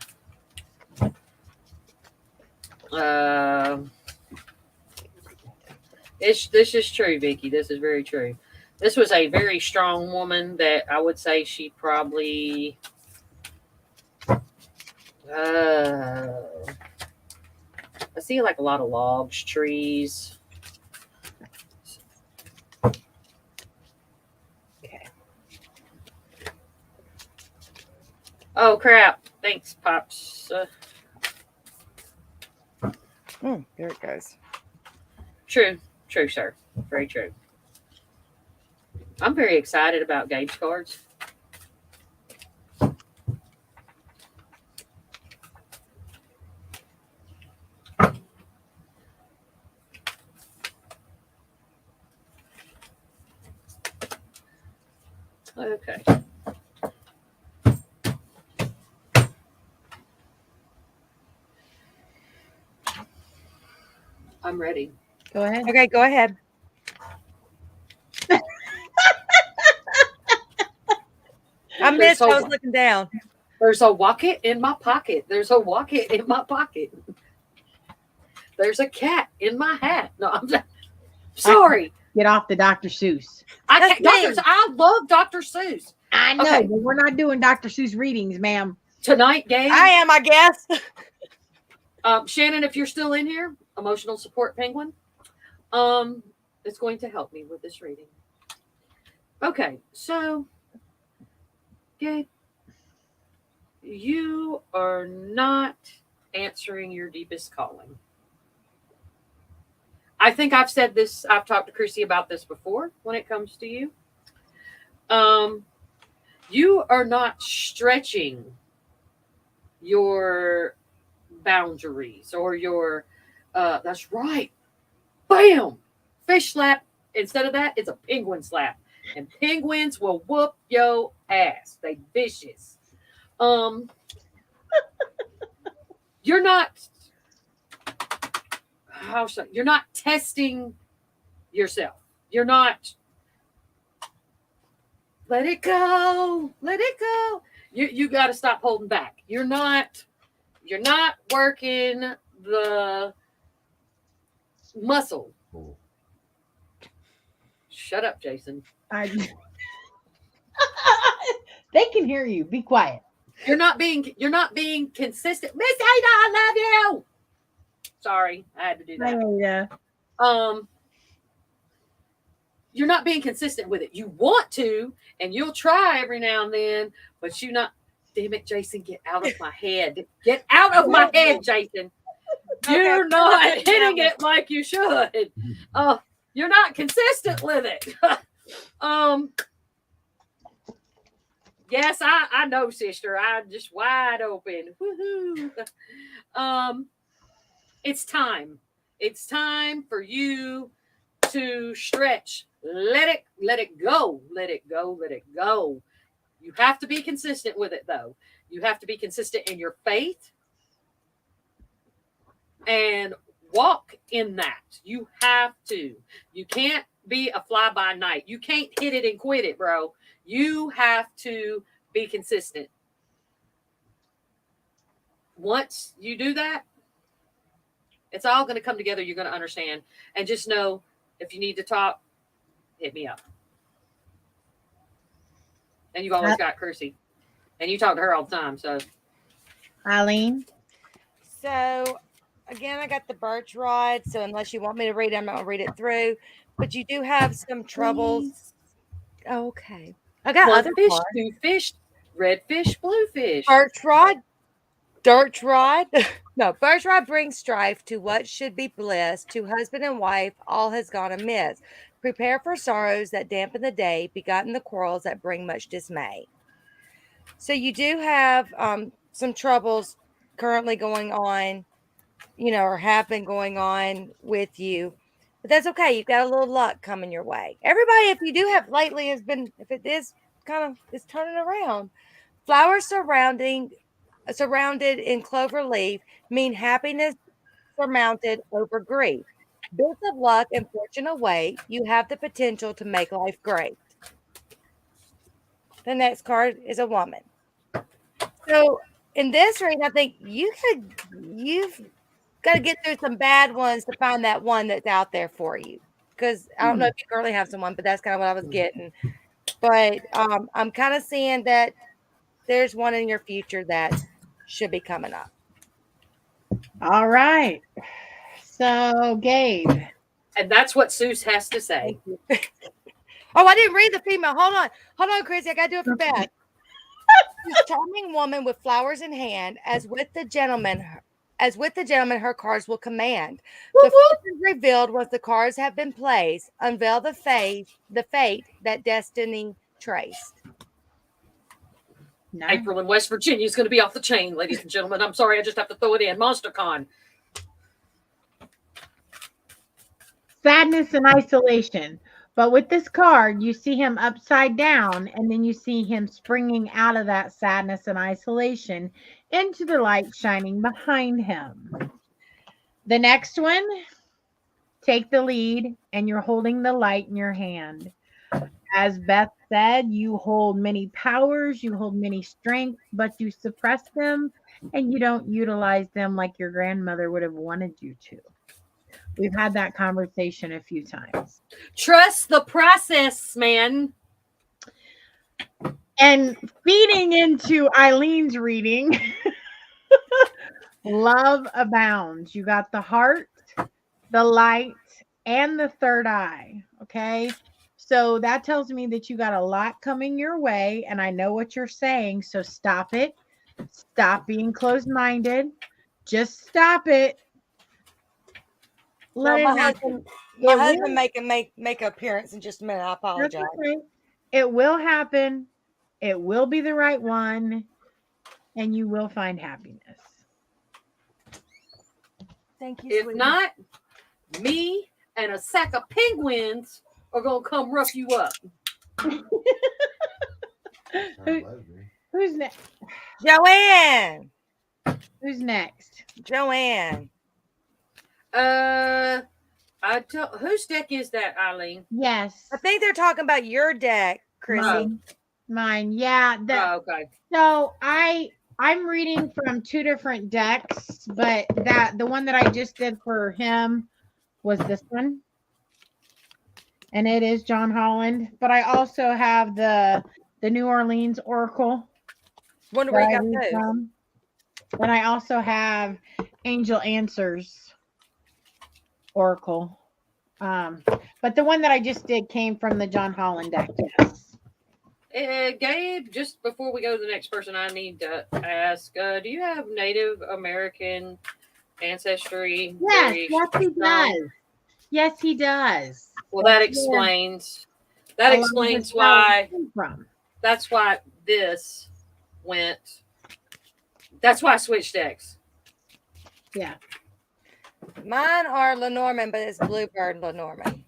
this is true, Vicky. This is very true. This was a very strong woman that I would say she probably I see like a lot of logs, trees. Okay. Oh crap. Thanks, Pops. There it goes. True, sir. Very true. I'm very excited about gauge cards. Okay. I'm ready. Go ahead. Okay, go ahead. I missed. I was looking down. There's a rocket in my pocket. There's a rocket in my pocket. There's a cat in my hat. No, I'm sorry. Get off the Dr. Seuss. I love Dr. Seuss. I know, Okay. but we're not doing Dr. Seuss readings, ma'am. Tonight, Gabe. I am, I guess. Shannon, if you're still in here, emotional support penguin, is going to help me with this reading. Okay, so Gabe, you are not answering your deepest calling. I think I've said this, I've talked to Chrissy about this before when it comes to you. You are not stretching your boundaries or your, that's right, bam, fish slap. Instead of that, it's a penguin slap. And penguins will whoop your ass. They vicious. You're not, you're not testing yourself. You're not, let it go. Let it go. You got to stop holding back. You're not working the muscle. Shut up, Jason. They can hear you. Be quiet. You're not being consistent. Miss Ada, I love you. Sorry, I had to do that. Yeah. You're not being consistent with it. You want to, and you'll try every now and then, but you're not. Damn it, Jason, get out of my head. Get out of my head, Jason. You're not hitting it like you should. You're not consistent with it. Yes, I know, sister. I'm just wide open. Woohoo. It's time. It's time for you to stretch. Let it go. Let it go. Let it go. You have to be consistent with it, though. You have to be consistent in your faith and walk in that. You have to. You can't be a fly by night. You can't hit it and quit it, bro. You have to be consistent. Once you do that, it's all going to come together. You're going to understand. And just know, if you need to talk, hit me up. And you've always got Kirsty. And you talk to her all the time. So, Eileen. So, again, I got the birch rod. So, unless you want me to read it, I'm not going to read it through. But you do have some troubles. Okay. I got one other fish, cards. two fish, red fish, blue fish. Birch rod. Dirt rod. No, birch rod brings strife to what should be bliss. To husband and wife, all has gone amiss. Prepare for sorrows that dampen the day, begotten the quarrels that bring much dismay. So you do have some troubles currently going on, or have been going on with you. But that's okay. You've got a little luck coming your way. Everybody, if you do have lately if it is is turning around. Flowers surrounded in clover leaf mean happiness surmounted over grief. Bits of luck and fortune await. You have the potential to make life great. The next card is a woman. So in this reading, I think you've got to get through some bad ones to find that one that's out there for you. Because I don't know if you currently have someone, but that's kind of what I was getting. But I'm kind of seeing that there's one in your future that should be coming up. All right. So, Gabe. And that's what Seuss has to say. Oh, I didn't read the female. Hold on, Chrissy. I got to do it for Beth. This charming woman with flowers in hand, as with the gentleman, her cards will command. The fortune revealed once the cards have been placed, unveil the fate that destiny traced. No. April in West Virginia is going to be off the chain, ladies and gentlemen. I'm sorry, I just have to throw it in. MonsterCon. Sadness and isolation. But with this card, you see him upside down, and then you see him springing out of that sadness and isolation into the light shining behind him. The next one, take the lead, and you're holding the light in your hand. As Beth said, you hold many powers, you hold many strengths, but you suppress them, and you don't utilize them like your grandmother would have wanted you to. We've had that conversation a few times. Trust the process, man. And feeding into Eileen's reading, love abounds. You got the heart, the light, and the third eye. Okay. So that tells me that you got a lot coming your way, and I know what you're saying. So stop it. Stop being closed-minded. Just stop it. Well, Let my it happen. husband make an appearance in just a minute. I That's apologize. okay. It will happen. It will be the right one, and you will find happiness. Thank you. If sweetie. not, me and a sack of penguins are going to come rough you up. Who's next? Joanne. Who's next? Joanne. Whose deck is that, Eileen? Yes. I think they're talking about your deck, Chrissy. Mine. Yeah. Okay. So I'm reading from two different decks, but the one that I just did for him was this one. And it is John Holland. But I also have the New Orleans Oracle. Wonder where you got those. From. And I also have Angel Answers Oracle. But the one that I just did came from the John Holland deck, yes. Gabe, just before we go to the next person, I need to ask, do you have Native American ancestry? Yes, he does. Yes, he does. Well, that explains why. That's why this went. That's why I switched decks. Yeah. Mine are Lenormand, but it's Bluebird Lenormand.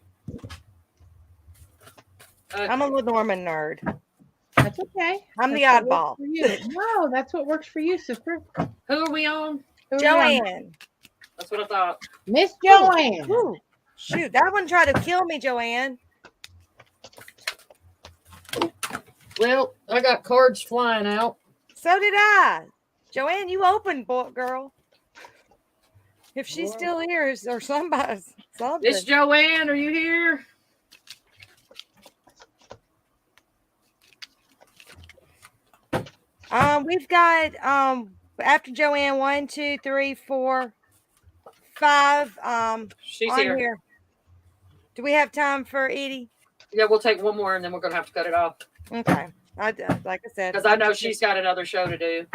I'm a Lenormand nerd. That's okay. I'm the oddball. No, that's what works for you, sister. Who are we on? Joanne. That's what I thought. Miss Joanne. Ooh. Shoot, that one tried to kill me, Joanne. Well, I got cards flying out. So did I. Joanne, you opened, girl. If she's still here, or somebody, something. Miss Joanne, are you here? We've got after Joanne 1, 2, 3, 4, 5. She's on here. Do we have time for Edie? Yeah, we'll take one more and then we're gonna have to cut it off. Okay. Like I said, because I know she's got another show to do.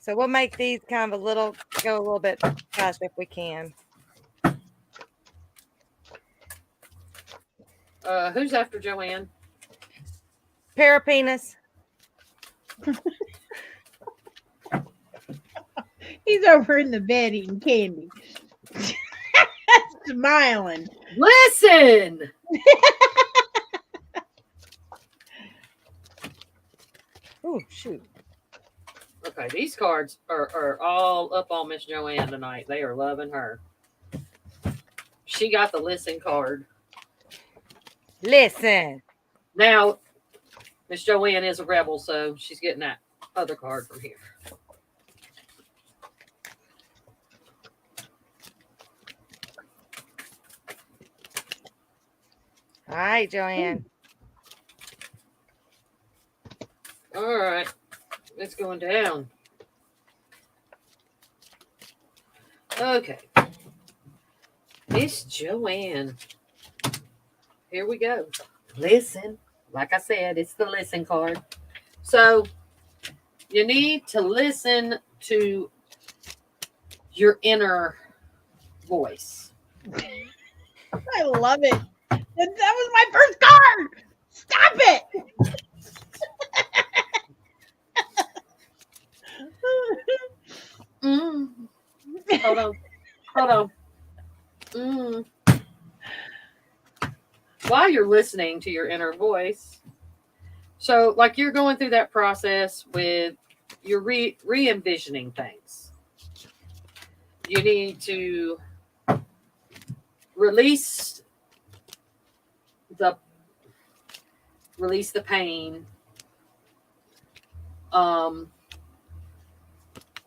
So we'll make these kind of go a little bit fast if we can. Who's after Joanne? Parapenis. He's over in the bed eating candy. Smiling. Listen. Oh, shoot. Okay, these cards are all up on Miss Joanne tonight. They are loving her. She got the listen card. Listen. Now, Miss Joanne is a rebel, so she's getting that other card from here. All right, Joanne. All right. It's going down. Okay. Miss Joanne. Here we go. Listen. Like I said, it's the listen card. So you need to listen to your inner voice. I love it. That was my first card. Stop it. Hold on. Hold on. While you're listening to your inner voice, so like you're going through that process with you're re-envisioning things. You need to release the pain. And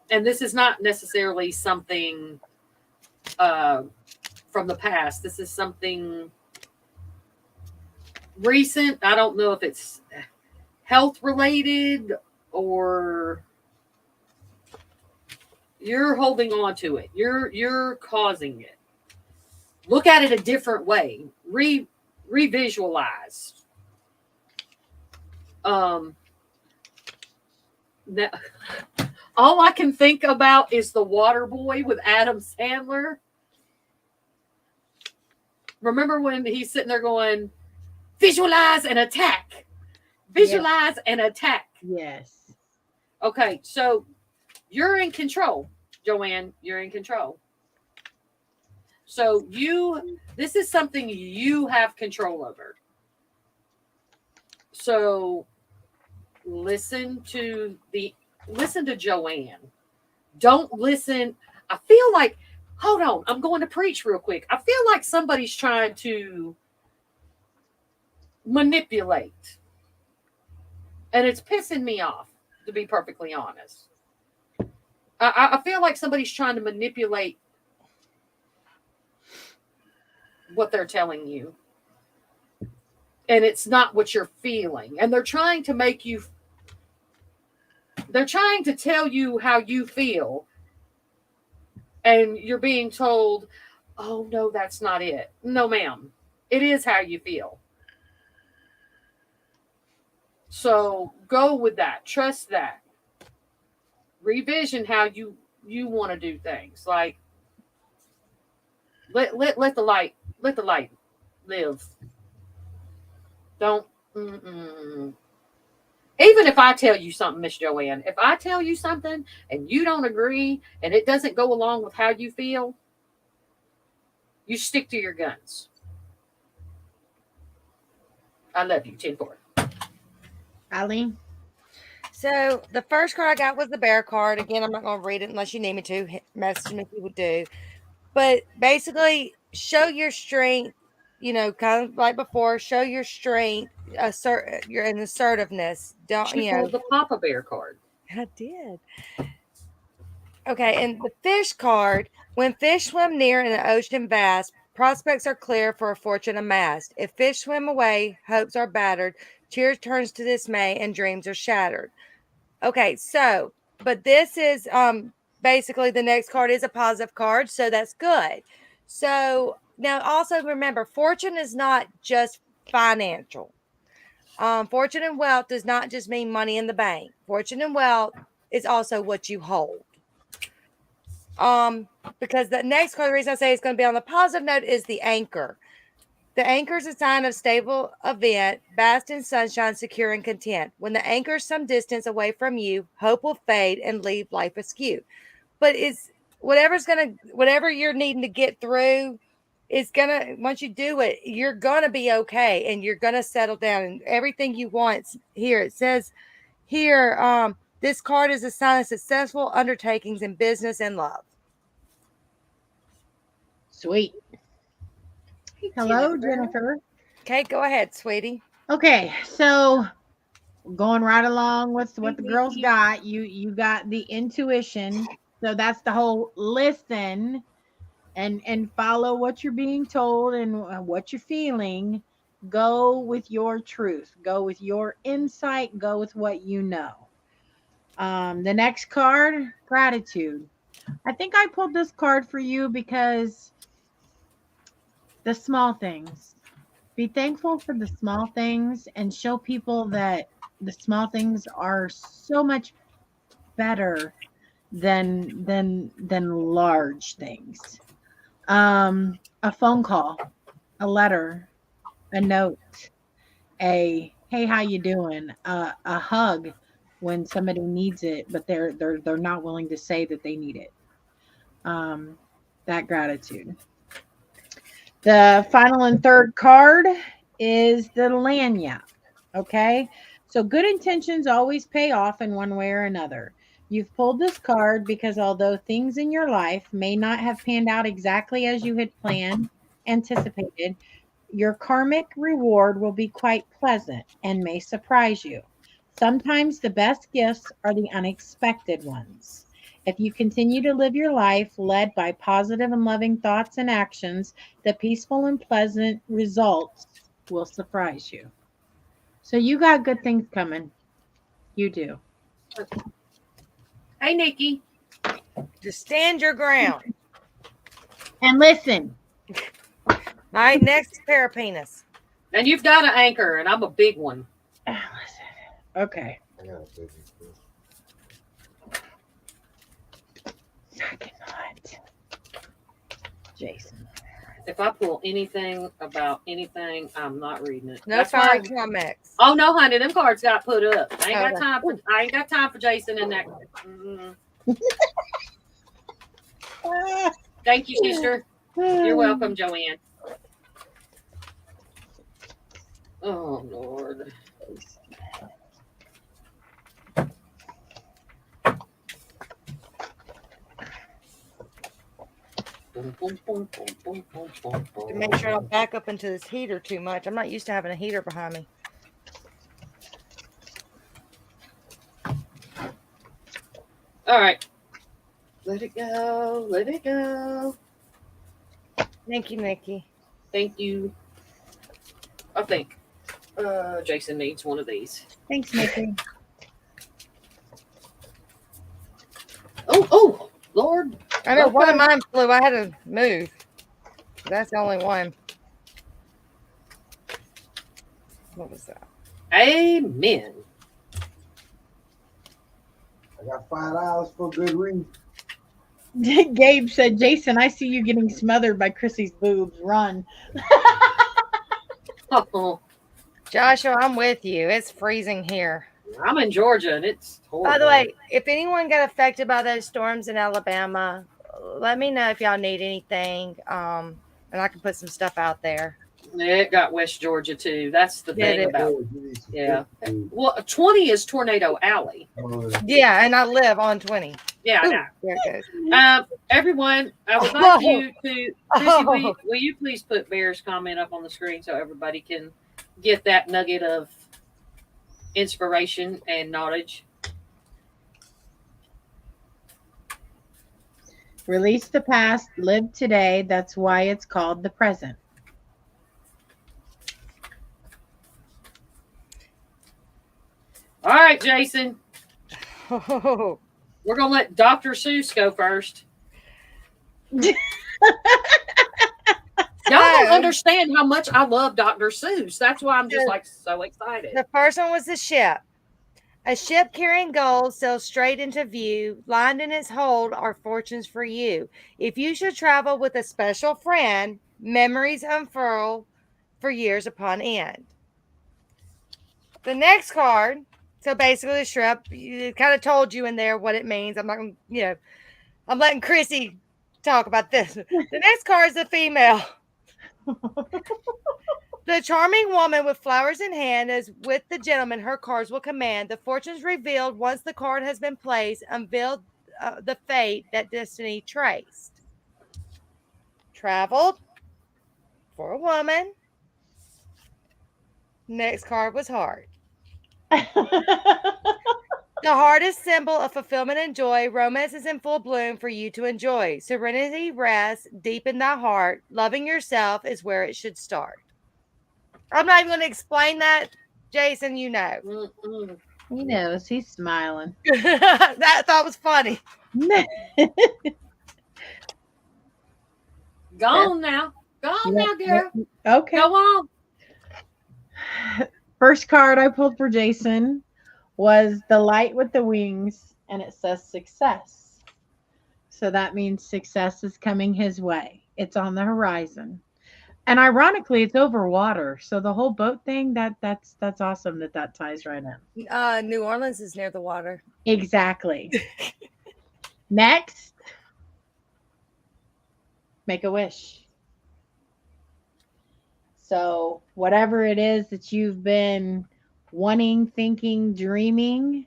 this is not necessarily something from the past. This is something recent. I don't know if it's health related or you're holding on to it. You're causing it. Look at it a different way. Revisualize. That, all I can think about is the Water Boy with Adam Sandler. Remember when he's sitting there going, visualize and attack. Visualize and attack. Yes. Okay, so you're in control, Joanne. You're in control. So this is something you have control over. So listen to Joanne. Don't listen. I feel like, hold on, I'm going to preach real quick. I feel like somebody's trying to manipulate. And it's pissing me off, to be perfectly honest. I feel like somebody's trying to manipulate what they're telling you. And it's not what you're feeling. And they're trying to tell you how you feel. And you're being told, oh, no, that's not it. No, ma'am. It is how you feel. So go with that. Trust that. Revision how you want to do things. Like let the light live. Don't. Even if I tell you something, Miss Joanne, if I tell you something and you don't agree and it doesn't go along with how you feel, you stick to your guns. I love you. 10-4. Eileen. So the first card I got was the bear card. Again, I'm not going to read it unless you need me to. Message me if you would do. But basically, show your strength, kind of like before, show your strength, your assertiveness. Don't, She pulled the Papa Bear card. I did. Okay, and the fish card, when fish swim near in an ocean vast, prospects are clear for a fortune amassed. If fish swim away, hopes are battered, cheer turns to dismay, and dreams are shattered. Okay, so, but this is basically the next card is a positive card, so that's good. So now also remember, fortune is not just financial. Fortune and wealth does not just mean money in the bank. Fortune and wealth is also what you hold. Because the next card, the reason I say it's going to be on the positive note is the anchor. The anchor is a sign of stable event, bask in sunshine, secure and content. When the anchor is some distance away from you, hope will fade and leave life askew. But it's whatever you're needing to get through, it's gonna, once you do it, you're gonna be okay and you're gonna settle down and everything you want here. It says here, this card is a sign of successful undertakings in business and love. Sweet. Hello, Jennifer. Okay, go ahead, sweetie. Okay, so going right along with what the girls got. You got the intuition. So that's the whole listen and follow what you're being told and what you're feeling. Go with your truth. Go with your insight. Go with what you know. The next card, gratitude. I think I pulled this card for you because the small things. Be thankful for the small things and show people that the small things are so much better than large things. A phone call, a letter, a note, a hey, how you doing? A hug when somebody needs it, but they're not willing to say that they need it. Um, that gratitude. The final and third card is the lanyard. Okay. So good intentions always pay off in one way or another. You've pulled this card because although things in your life may not have panned out exactly as you had planned, anticipated, your karmic reward will be quite pleasant and may surprise you. Sometimes the best gifts are the unexpected ones. If you continue to live your life led by positive and loving thoughts and actions, the peaceful and pleasant results will surprise you. So you got good things coming. You do. Hey, Nikki. Just stand your ground. And listen. All right, next pair of penis. And you've got an anchor, and I'm a big one. Okay. I got a baby. I cannot. Jason. If I pull anything about anything, I'm not reading it. No That's fire why- comics. Oh no, honey, them cards got put up. I ain't got Okay. time for. I ain't got time for Jason and that. Mm-mm. Thank you, sister. You're welcome, Joanne. Oh Lord. To make sure I don't back up into this heater too much. I'm not used to having a heater behind me. All right. Let it go. Let it go. Thank you, Nikki. Thank you. I think Jason needs one of these. Thanks, Nikki. Oh, Lord. I know one of Okay. mine flew. I had to move. That's the only one. What was that? Amen. I got $5 for a good read. Gabe said, Jason, I see you getting smothered by Chrissy's boobs. Run. Oh, Joshua, I'm with you. It's freezing here. I'm in Georgia, and it's horrible. By the way, if anyone got affected by those storms in Alabama, let me know if y'all need anything. And I can put some stuff out there. It got West Georgia too. That's the Yeah, thing it about. You need some Yeah. food. Well, 20 is Tornado Alley. Yeah, and I live on 20. Yeah, I Ooh, know. there it goes. Everyone, I would like you to, Chrissy, Oh. will you please put Bear's comment up on the screen so everybody can get that nugget of inspiration and knowledge? Release the past, live today. That's why it's called the present. All right, Jason, Oh. we're going to let Dr. Seuss go first. Y'all don't understand how much I love Dr. Seuss. That's why I'm just like so excited. The first one was the ship. A ship carrying gold sails straight into view. Lined in its hold are fortunes for you. If you should travel with a special friend, memories unfurl for years upon end. The next card, so basically the ship, it kind of told you in there what it means. I'm not going to, I'm letting Chrissy talk about this. The next card is a female. The charming woman with flowers in hand is with the gentleman her cards will command. The fortunes revealed once the card has been placed, unveiled the fate that destiny traced. Traveled for a woman. Next card was heart. The heart is symbol of fulfillment and joy. Romance is in full bloom for you to enjoy. Serenity rests deep in the heart. Loving yourself is where it should start. I'm not even going to explain that, Jason. You know. Mm-mm. He knows. He's smiling. That thought was funny. Go on now. Go on now, girl. Okay. Go on. First card I pulled for Jason was the light with the wings, and it says success. So that means success is coming his way. It's on the horizon. And ironically, it's over water. So the whole boat thing, that's awesome that ties right in. New Orleans is near the water. Exactly. Next, make a wish. So whatever it is that you've been wanting, thinking, dreaming,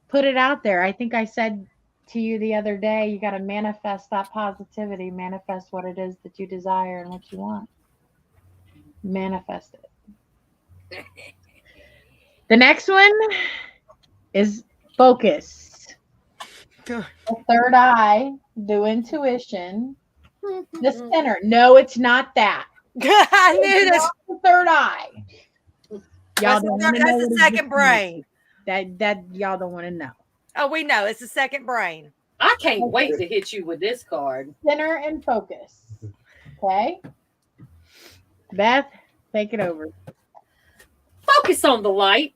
put it out there. I think I said to you the other day, you got to manifest that positivity, manifest what it is that you desire and what you want. Manifest it. The next one is focus. The third eye, the intuition, the center. No, it's not that. I knew It's this. not the third eye. Y'all That's don't wanna know the what it second is. brain. That y'all don't want to know. Oh, we know. It's the second brain. I can't wait to hit you with this card. Center and focus. Okay. Beth, take it over. Focus on the light.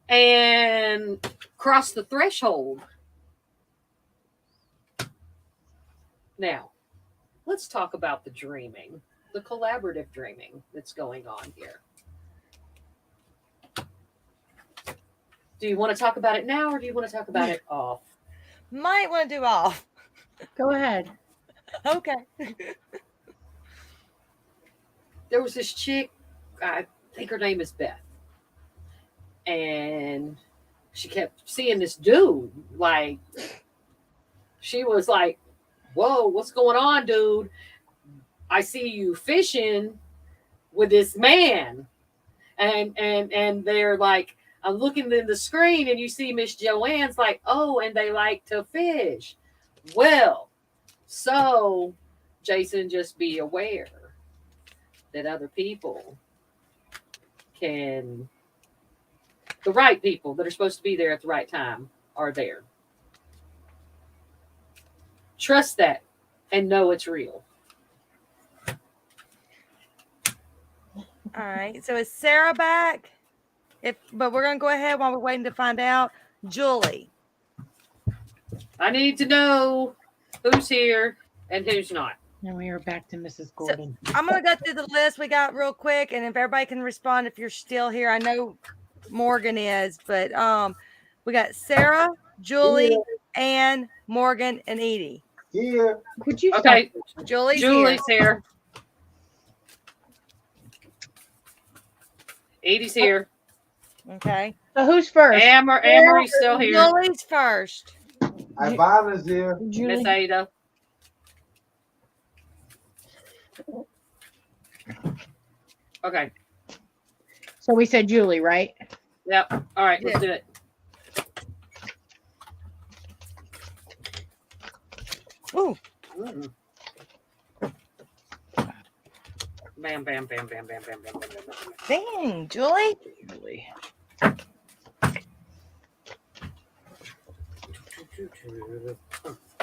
And cross the threshold. Now, let's talk about the dreaming, the collaborative dreaming that's going on here. Do you want to talk about it now or do you want to talk about it off? Might want to do off. Go ahead. Okay. There was this chick, I think her name is Beth. And she kept seeing this dude. Like, she was like, whoa, what's going on, dude? I see you fishing with this man. And they're like, I'm looking in the screen and you see Miss Joanne's like, oh, and they like to fish. Well, so Jason, just be aware that other people can, the right people that are supposed to be there at the right time are there. Trust that and know it's real. All right. So is Sarah back? But we're gonna go ahead while we're waiting to find out. Julie. I need to know who's here and who's not. And we are back to Mrs. Gordon. I'm gonna go through the list we got real quick, and if everybody can respond if you're still here. I know Morgan is, but we got Sarah, Julie, Ann, Morgan, and Edie. Here. Could you Okay, Julie's Julie's here. Edie's here. Okay. So who's first? Amory's still here. Julie's first. Ivana's here. Miss Julie. Ada. Okay. So we said Julie, right? Yep. All right, let's do it. Ooh. Mm. Bam, bam, bam, bam, bam, bam, bam, bam, bam, bam. Dang, Julie. Julie.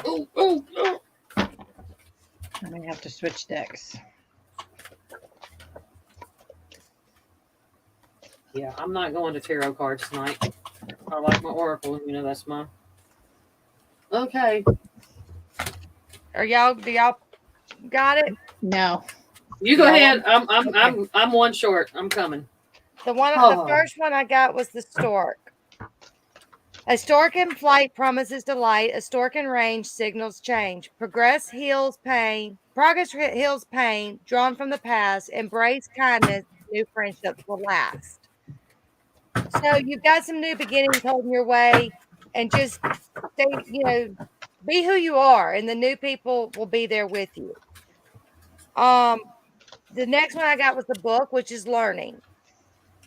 Oh, oh, oh. I may have to switch decks. Yeah, I'm not going to tarot cards tonight. I like my oracle. You know, that's my. Okay. Do y'all got it? No. You go Yeah. ahead. I'm one short. I'm coming. The first one I got was the stork. A stork in flight promises delight. A stork in range signals change. Progress heals pain. Drawn from the past. Embrace kindness. New friendships will last. So you've got some new beginnings holding your way, and just stay, be who you are, and the new people will be there with you. The next one I got was the book, which is learning.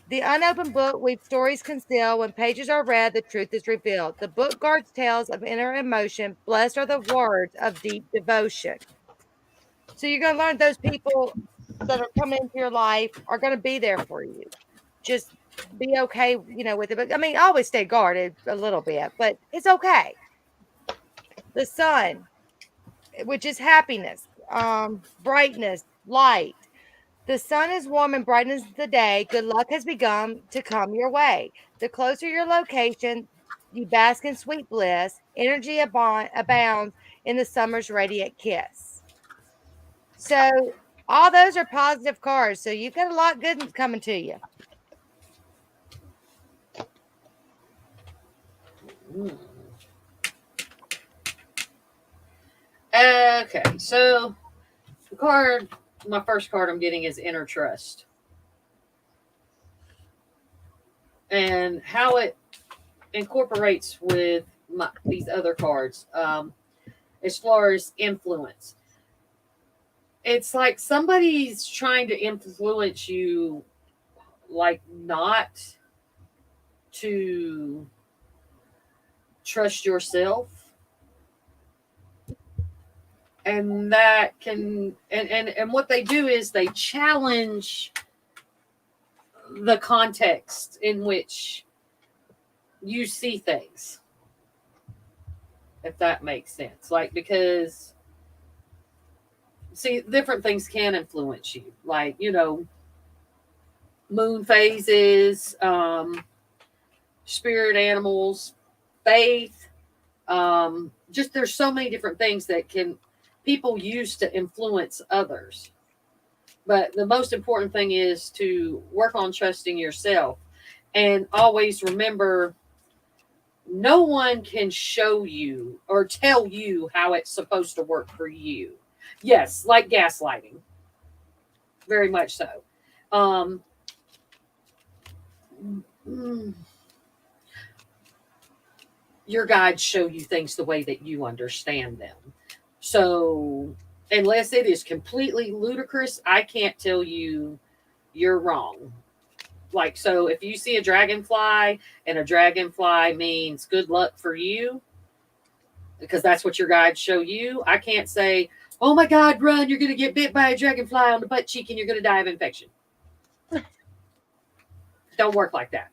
The unopened book weaves stories concealed. When pages are read, the truth is revealed. The book guards tales of inner emotion. Blessed are the words of deep devotion. So you're going to learn those people that are coming into your life are going to be there for you. Just be okay, with it. But I mean, always stay guarded a little bit, but it's okay. The sun, which is happiness, brightness, light. The sun is warm and brightens the day. Good luck has begun to come your way. The closer your location, you bask in sweet bliss. Energy abounds in the summer's radiant kiss. So all those are positive cards. So you've got a lot good coming to you. Okay, so my first card I'm getting is Inner Trust. And how it incorporates with these other cards, as far as influence. It's like somebody's trying to influence you, like not to trust yourself. And that can, and what they do is they challenge the context in which you see things, if that makes sense. Like, because see, different things can influence you, like, moon phases, spirit animals, faith, just there's so many different things that people use to influence others. But the most important thing is to work on trusting yourself, and always remember, no one can show you or tell you how it's supposed to work for you. Yes, like gaslighting. Very much so. Your guides show you things the way that you understand them. So unless it is completely ludicrous, I can't tell you you're wrong. Like, so if you see a dragonfly and a dragonfly means good luck for you, because that's what your guides show you, I can't say, oh my God, run, you're going to get bit by a dragonfly on the butt cheek and you're going to die of infection. Don't work like that.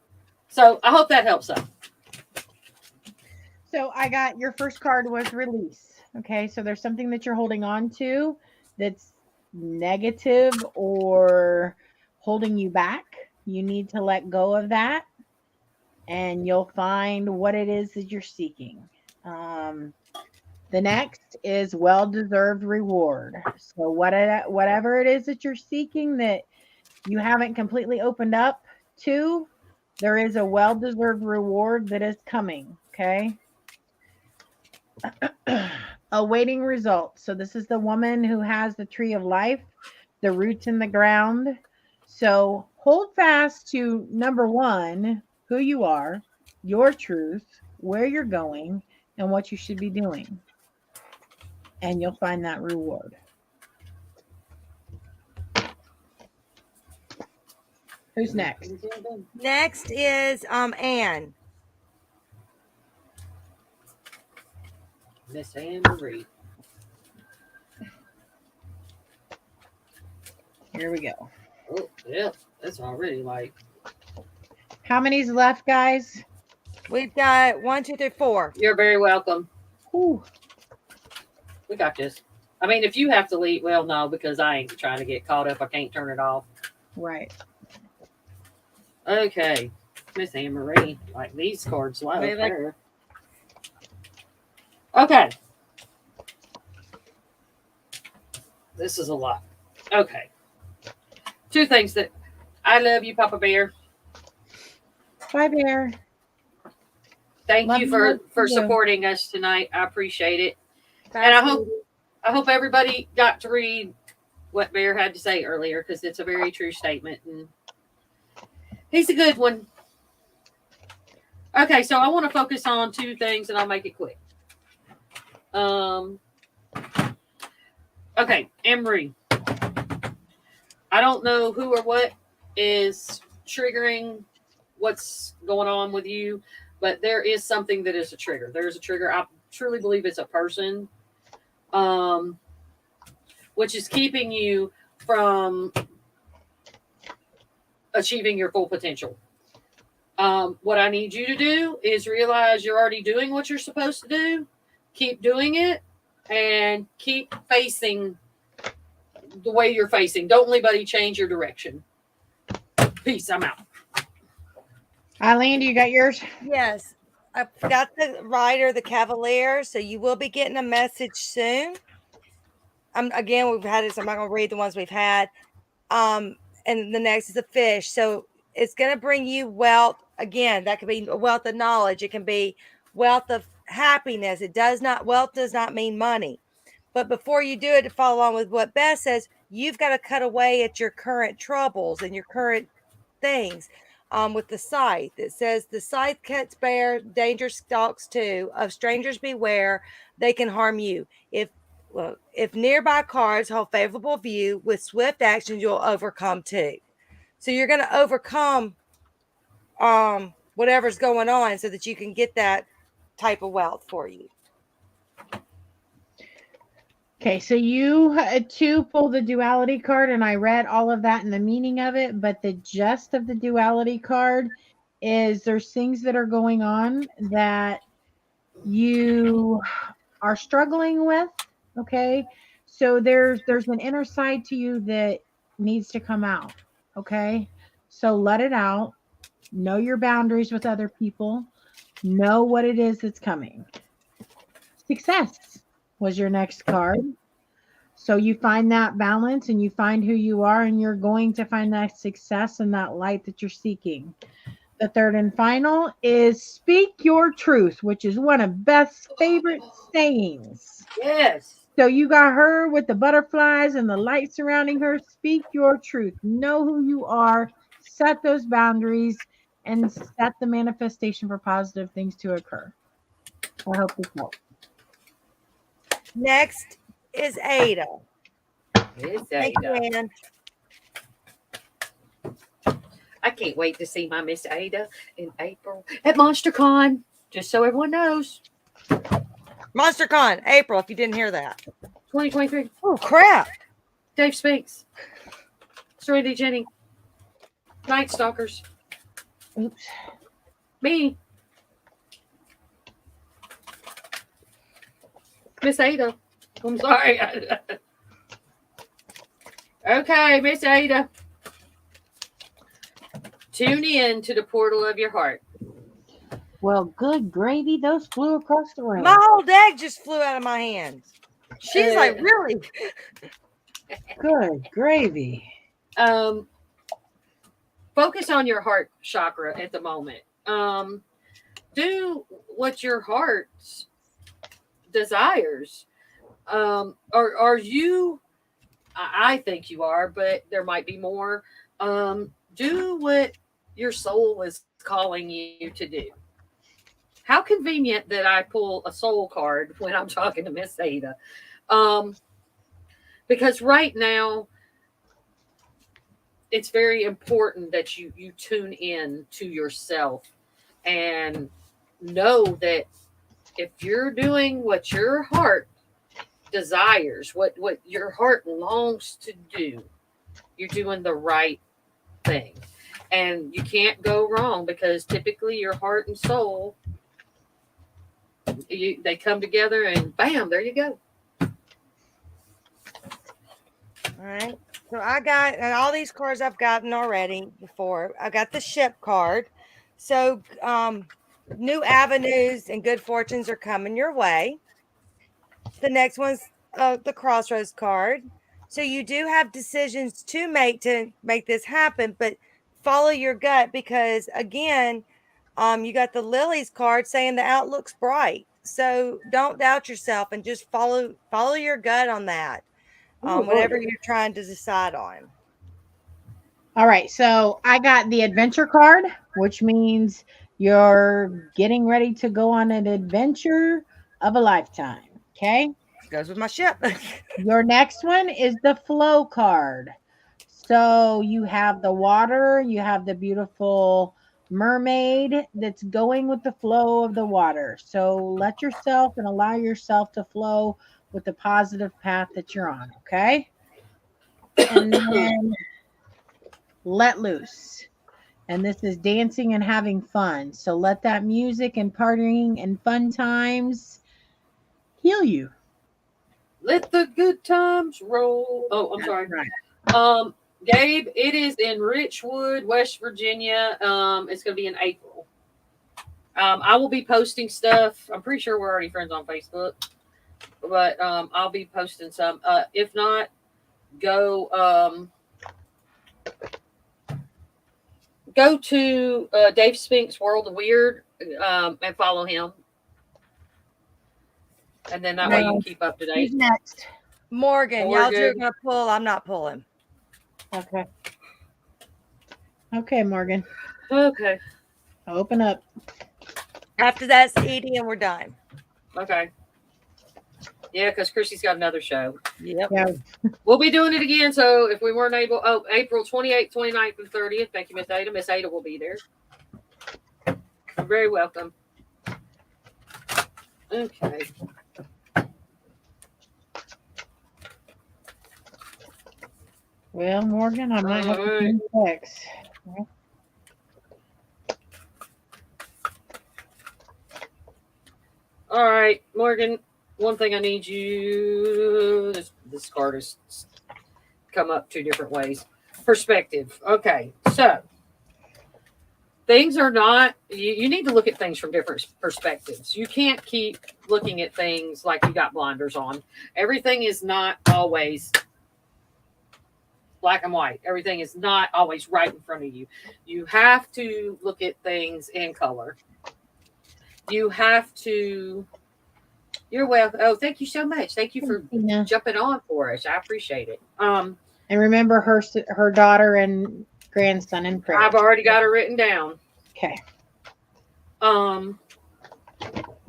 So I hope that helps some. So I got your first card was release. Okay, so there's something that you're holding on to that's negative or holding you back. You need to let go of that, and you'll find what it is that you're seeking. The next is well-deserved reward. So whatever it is that you're seeking that you haven't completely opened up to, there is a well-deserved reward that is coming. Okay. Awaiting results. So this is the woman who has the tree of life, the roots in the ground. So hold fast to number one, who you are, your truth, where you're going, and what you should be doing. And you'll find that reward. Who's next? Next is Anne. Miss Anne Marie. Here we go. Oh, yeah, that's already like. How many's left, guys? We've got 1, 2, 3, 4. You're very welcome. Ooh. We got this. I mean, if you have to leave, well, no, because I ain't trying to get caught up. I can't turn it off. Right. Okay. Miss Anne Marie. Like these cards love her. Okay. This is a lot. Okay. 2 things that I love you, Papa Bear. Bye, Bear. Thank Love you you, for too. supporting us tonight. I appreciate it. Bye, And sweetie. I hope everybody got to read what Bear had to say earlier, because it's a very true statement, and he's a good one. Okay, so I want to focus on 2 things, and I'll make it quick. Um, okay, Emery. I don't know who or what is triggering what's going on with you, but there is something that is a trigger. There's a trigger. I truly believe it's a person, which is keeping you from achieving your full potential. What I need you to do is realize you're already doing what you're supposed to do. Keep doing it and keep facing the way you're facing. Don't let anybody change your direction. Peace. I'm out. Eileen, do you got yours? Yes, I got the rider, the Cavalier, so you will be getting a message soon. Again, we've had this. I'm not going to read the ones we've had. And the next is a fish. So it's going to bring you wealth. Again, that could be wealth of knowledge. It can be wealth of happiness. Wealth does not mean money. But before you do it, to follow along with what Beth says, you've got to cut away at your current troubles and your current things. With the scythe, it says the scythe cuts bare, danger stalks too. Of strangers beware, they can harm you. If nearby cards hold favorable view, with swift action you'll overcome too. So you're going to overcome whatever's going on so that you can get that type of wealth for you. Okay, so you had to pull the duality card, and I read all of that and the meaning of it, but the gist of the duality card is there's things that are going on that you are struggling with, okay? So there's an inner side to you that needs to come out, okay? So let it out. Know your boundaries with other people. Know what it is that's coming. Success was your next card. So you find that balance and you find who you are, and you're going to find that success and that light that you're seeking. The third and final is speak your truth, which is one of Beth's favorite sayings. Yes. So you got her with the butterflies and the light surrounding her. Speak your truth. Know who you are. Set those boundaries and set the manifestation for positive things to occur. I hope this helps. Next is Ada. It's Thank you, Ada. Ann. I can't wait to see my Miss Ada in April at MonsterCon. Just so everyone knows. MonsterCon, April, if you didn't hear that. 2023. Oh, crap. Dave Spinks. Serenity Jenny. Night Stalkers. Oops. Me. Miss Ada. I'm sorry. Okay, Miss Ada. Tune in to the portal of your heart. Well, good gravy. Those flew across the room. My whole deck just flew out of my hands. She's like, really? Good gravy. Focus on your heart chakra at the moment. Do what your heart desires. Are you? I think you are, but there might be more. Do what your soul is calling you to do. How convenient that I pull a soul card when I'm talking to Miss Ada. Because right now, it's very important that you tune in to yourself and know that if you're doing what your heart desires, what your heart longs to do, you're doing the right thing. And you can't go wrong, because typically your heart and soul, they come together and bam, there you go. All right. So I got, and all these cards I've gotten already before. I got the ship card. So new avenues and good fortunes are coming your way. The next one's the crossroads card. So you do have decisions to make this happen, but follow your gut, because again, you got the lilies card saying the outlook's bright. So don't doubt yourself and just follow your gut on that. Whatever you're trying to decide on. All right, so I got the adventure card, which means you're getting ready to go on an adventure of a lifetime. Okay. Goes with my ship. Your next one is the flow card. So you have the water, you have the beautiful mermaid that's going with the flow of the water. So let yourself and allow yourself to flow with the positive path that you're on. Okay. And then let loose. And this is dancing and having fun. So let that music and partying and fun times heal you. Let the good times roll. Oh, I'm sorry. Right. Gabe, it is in Richwood, West Virginia. It's going to be in April. I will be posting stuff. I'm pretty sure we're already friends on Facebook, but I'll be posting some. If not, go to Dave Spink's World of Weird and follow him, and then that way you can keep up to date. Who's next? Morgan, y'all two are gonna pull. I'm not pulling. Okay. Okay, Morgan. Okay. Open up. After that's Edie, and we're done. Okay. Yeah, because Chrissy's got another show. Yep. Yeah. We'll be doing it again. So if we weren't able, April 28th, 29th, and 30th. Thank you, Miss Ada. Miss Ada will be there. You're very welcome. Okay. Well, Morgan, I might have to send you text. All right, Morgan. One thing I need you. This card has come up two different ways. Perspective. Okay, so things are not. You need to look at things from different perspectives. You can't keep looking at things like you got blinders on. Everything is not always black and white. Everything is not always right in front of you. You have to look at things in color. You have to. You're welcome. Oh, thank you so much. Thank you for jumping on for us. I appreciate it. And remember her daughter and grandson in prayer. I've already got it written down. Okay.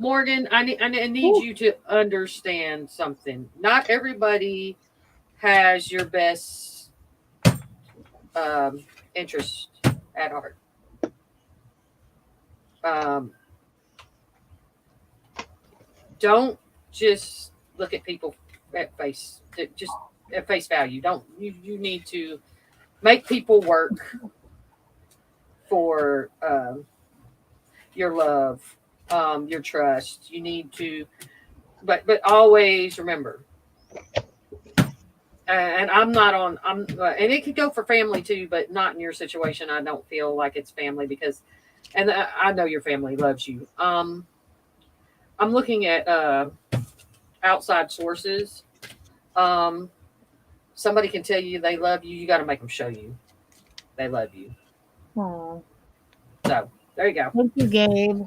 Morgan, I need you to understand something. Not everybody has your best interest at heart. Don't just look at people at face value. Don't you need to make people work for your love, your trust. You need to, but always remember. And and it could go for family too, but not in your situation. I don't feel like it's family because, and I know your family loves you. I'm looking at outside sources. Somebody can tell you they love you. You got to make them show you they love you. Aww. So there you go. Thank you, Gabe.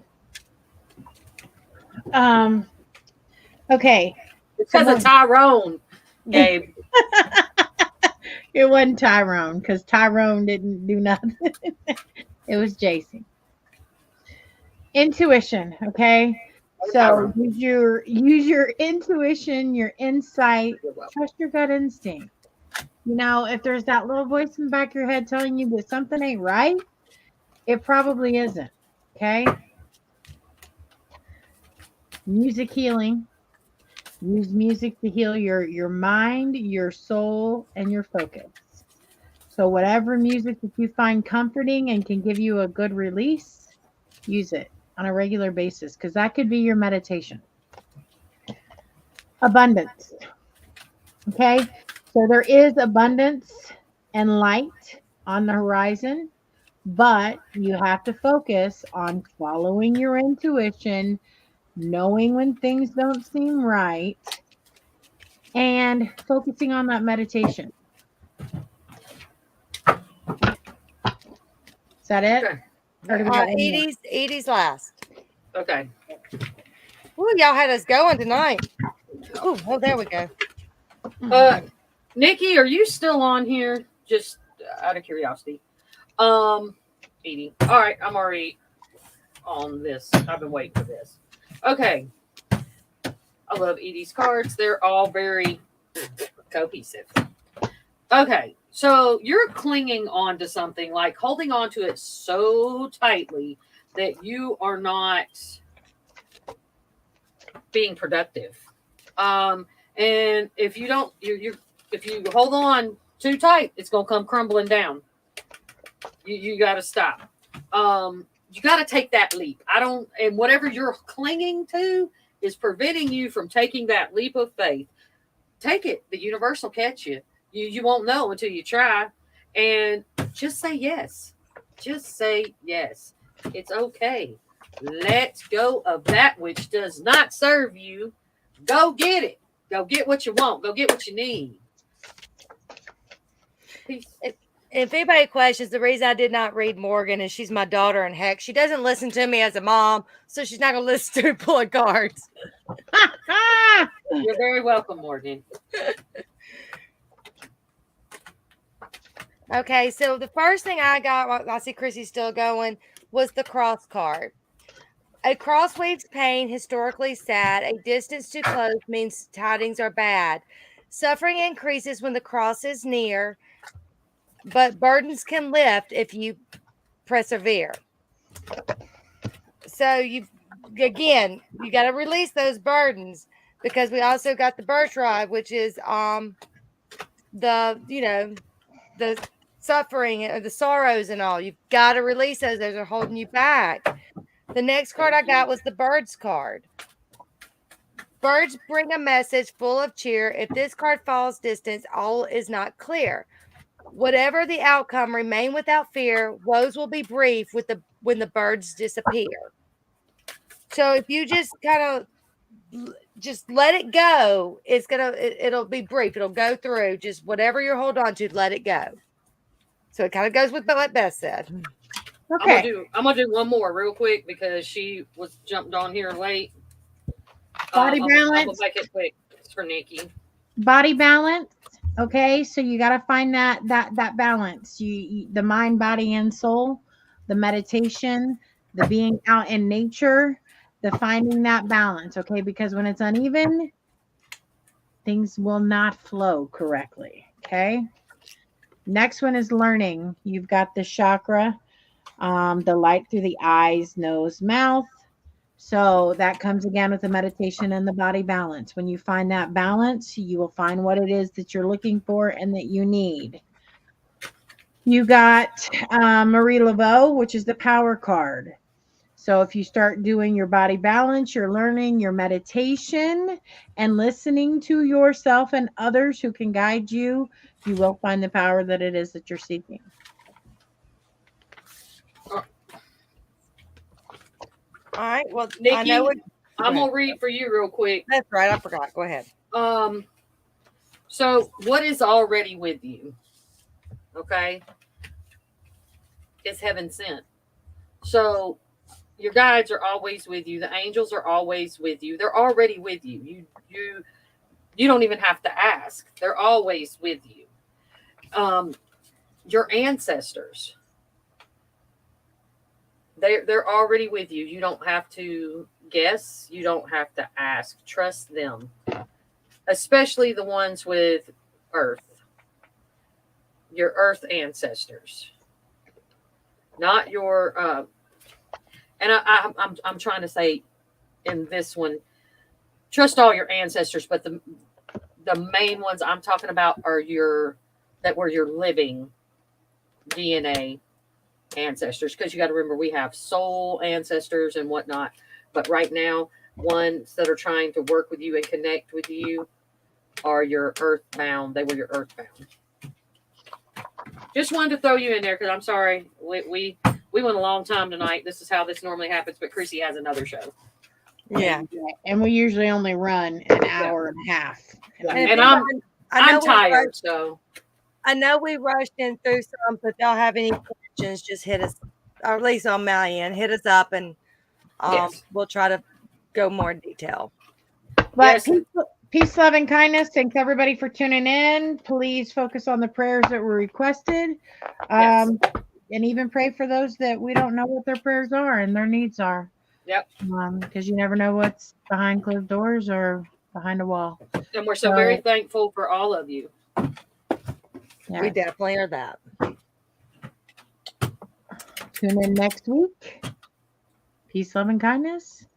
Okay. It's because of Tyrone, Gabe. It wasn't Tyrone because Tyrone didn't do nothing. It was Jason. Intuition. Okay. So use your intuition, your insight, trust your gut instinct. You know, if there's that little voice in the back of your head telling you that something ain't right, it probably isn't. Okay. Music healing. Use music to heal your mind, your soul, and your focus. So whatever music that you find comforting and can give you a good release, use it on a regular basis because that could be your meditation. Abundance. Okay, so there is abundance and light on the horizon, but you have to focus on following your intuition, knowing when things don't seem right, and focusing on that meditation. Is that it? Okay. Edie's last. Okay. Ooh, y'all had us going tonight. Oh, there we go. Nikki, are you still on here? Just out of curiosity. Edie. All right, I'm already on this. I've been waiting for this. Okay. I love Edie's cards. They're all very cohesive. Okay, so you're clinging on to something, like holding on to it so tightly that you are not being productive. And if you don't, if you hold on too tight, it's gonna come crumbling down. You got to stop. You got to take that leap. And whatever you're clinging to is preventing you from taking that leap of faith. Take it. The universe will catch you. You won't know until you try. And just say yes. Just say yes. It's okay. Let go of that which does not serve you. Go get it. Go get what you want. Go get what you need. Peace. If anybody questions, the reason I did not read Morgan is she's my daughter, and heck, she doesn't listen to me as a mom, so she's not going to listen to me pulling cards. You're very welcome, Morgan. Okay, so the first thing I got, I see Chrissy's still going, was the cross card. A cross waves pain, historically sad. A distance too close means tidings are bad. Suffering increases when the cross is near, but burdens can lift if you persevere. So you got to release those burdens, because we also got the birthright, which is the suffering and the sorrows and all. You've got to release those. Those are holding you back. The next card I got was the birds card. Birds bring a message full of cheer. If this card falls distance, all is not clear. Whatever the outcome, remain without fear. Woes will be brief when the birds disappear. So if you just kind of just let it go, it'll be brief. It'll go through. Just whatever you're holding on to, let it go. So it kind of goes with what Beth said. Okay. I'm gonna do one more real quick because she was jumped on here late. Body I'm balance. gonna make it quick for Nikki. Body balance. Okay, so you got to find that balance. The mind, body, and soul, the meditation, the being out in nature, the finding that balance. Okay, because when it's uneven, things will not flow correctly. Okay. Next one is learning. You've got the chakra, the light through the eyes, nose, mouth. So that comes again with the meditation and the body balance. When you find that balance, you will find what it is that you're looking for and that you need. You got Marie Laveau, which is the power card. So if you start doing your body balance, your learning, your meditation, and listening to yourself and others who can guide you, you will find the power that it is that you're seeking. All right. Well, Nikki, I know I'm gonna read for you real quick. That's right. I forgot. Go ahead. So what is already with you? Okay, it's heaven sent. So your guides are always with you. The angels are always with you. They're already with you. You don't even have to ask. They're always with you. Your ancestors. They're already with you. You don't have to guess. You don't have to ask. Trust them, especially the ones with Earth. Your Earth ancestors, not your. And I'm trying to say in this one, trust all your ancestors, but the main ones I'm talking about are your living DNA ancestors, because you got to remember we have soul ancestors and whatnot, but right now ones that are trying to work with you and connect with you are your earthbound. They were your earthbound. Just wanted to throw you in there because I'm sorry we went a long time tonight. This is how this normally happens, but Chrissy has another show. Yeah, and we usually only run an hour and a half. And I'm tired, so I know we rushed in through some, but if y'all have any questions, just hit us, or at least on my end, hit us up, and yes. we'll try to go more in detail. But Yes. peace, love, and kindness. Thanks everybody for tuning in. Please focus on the prayers that were requested. Yes. And even pray for those that we don't know what their prayers are and their needs are. Yep. Because you never know what's behind closed doors or behind a wall. And we're so So- very thankful for all of you. We Yes. definitely are that. Tune in next week. Peace, love, and kindness.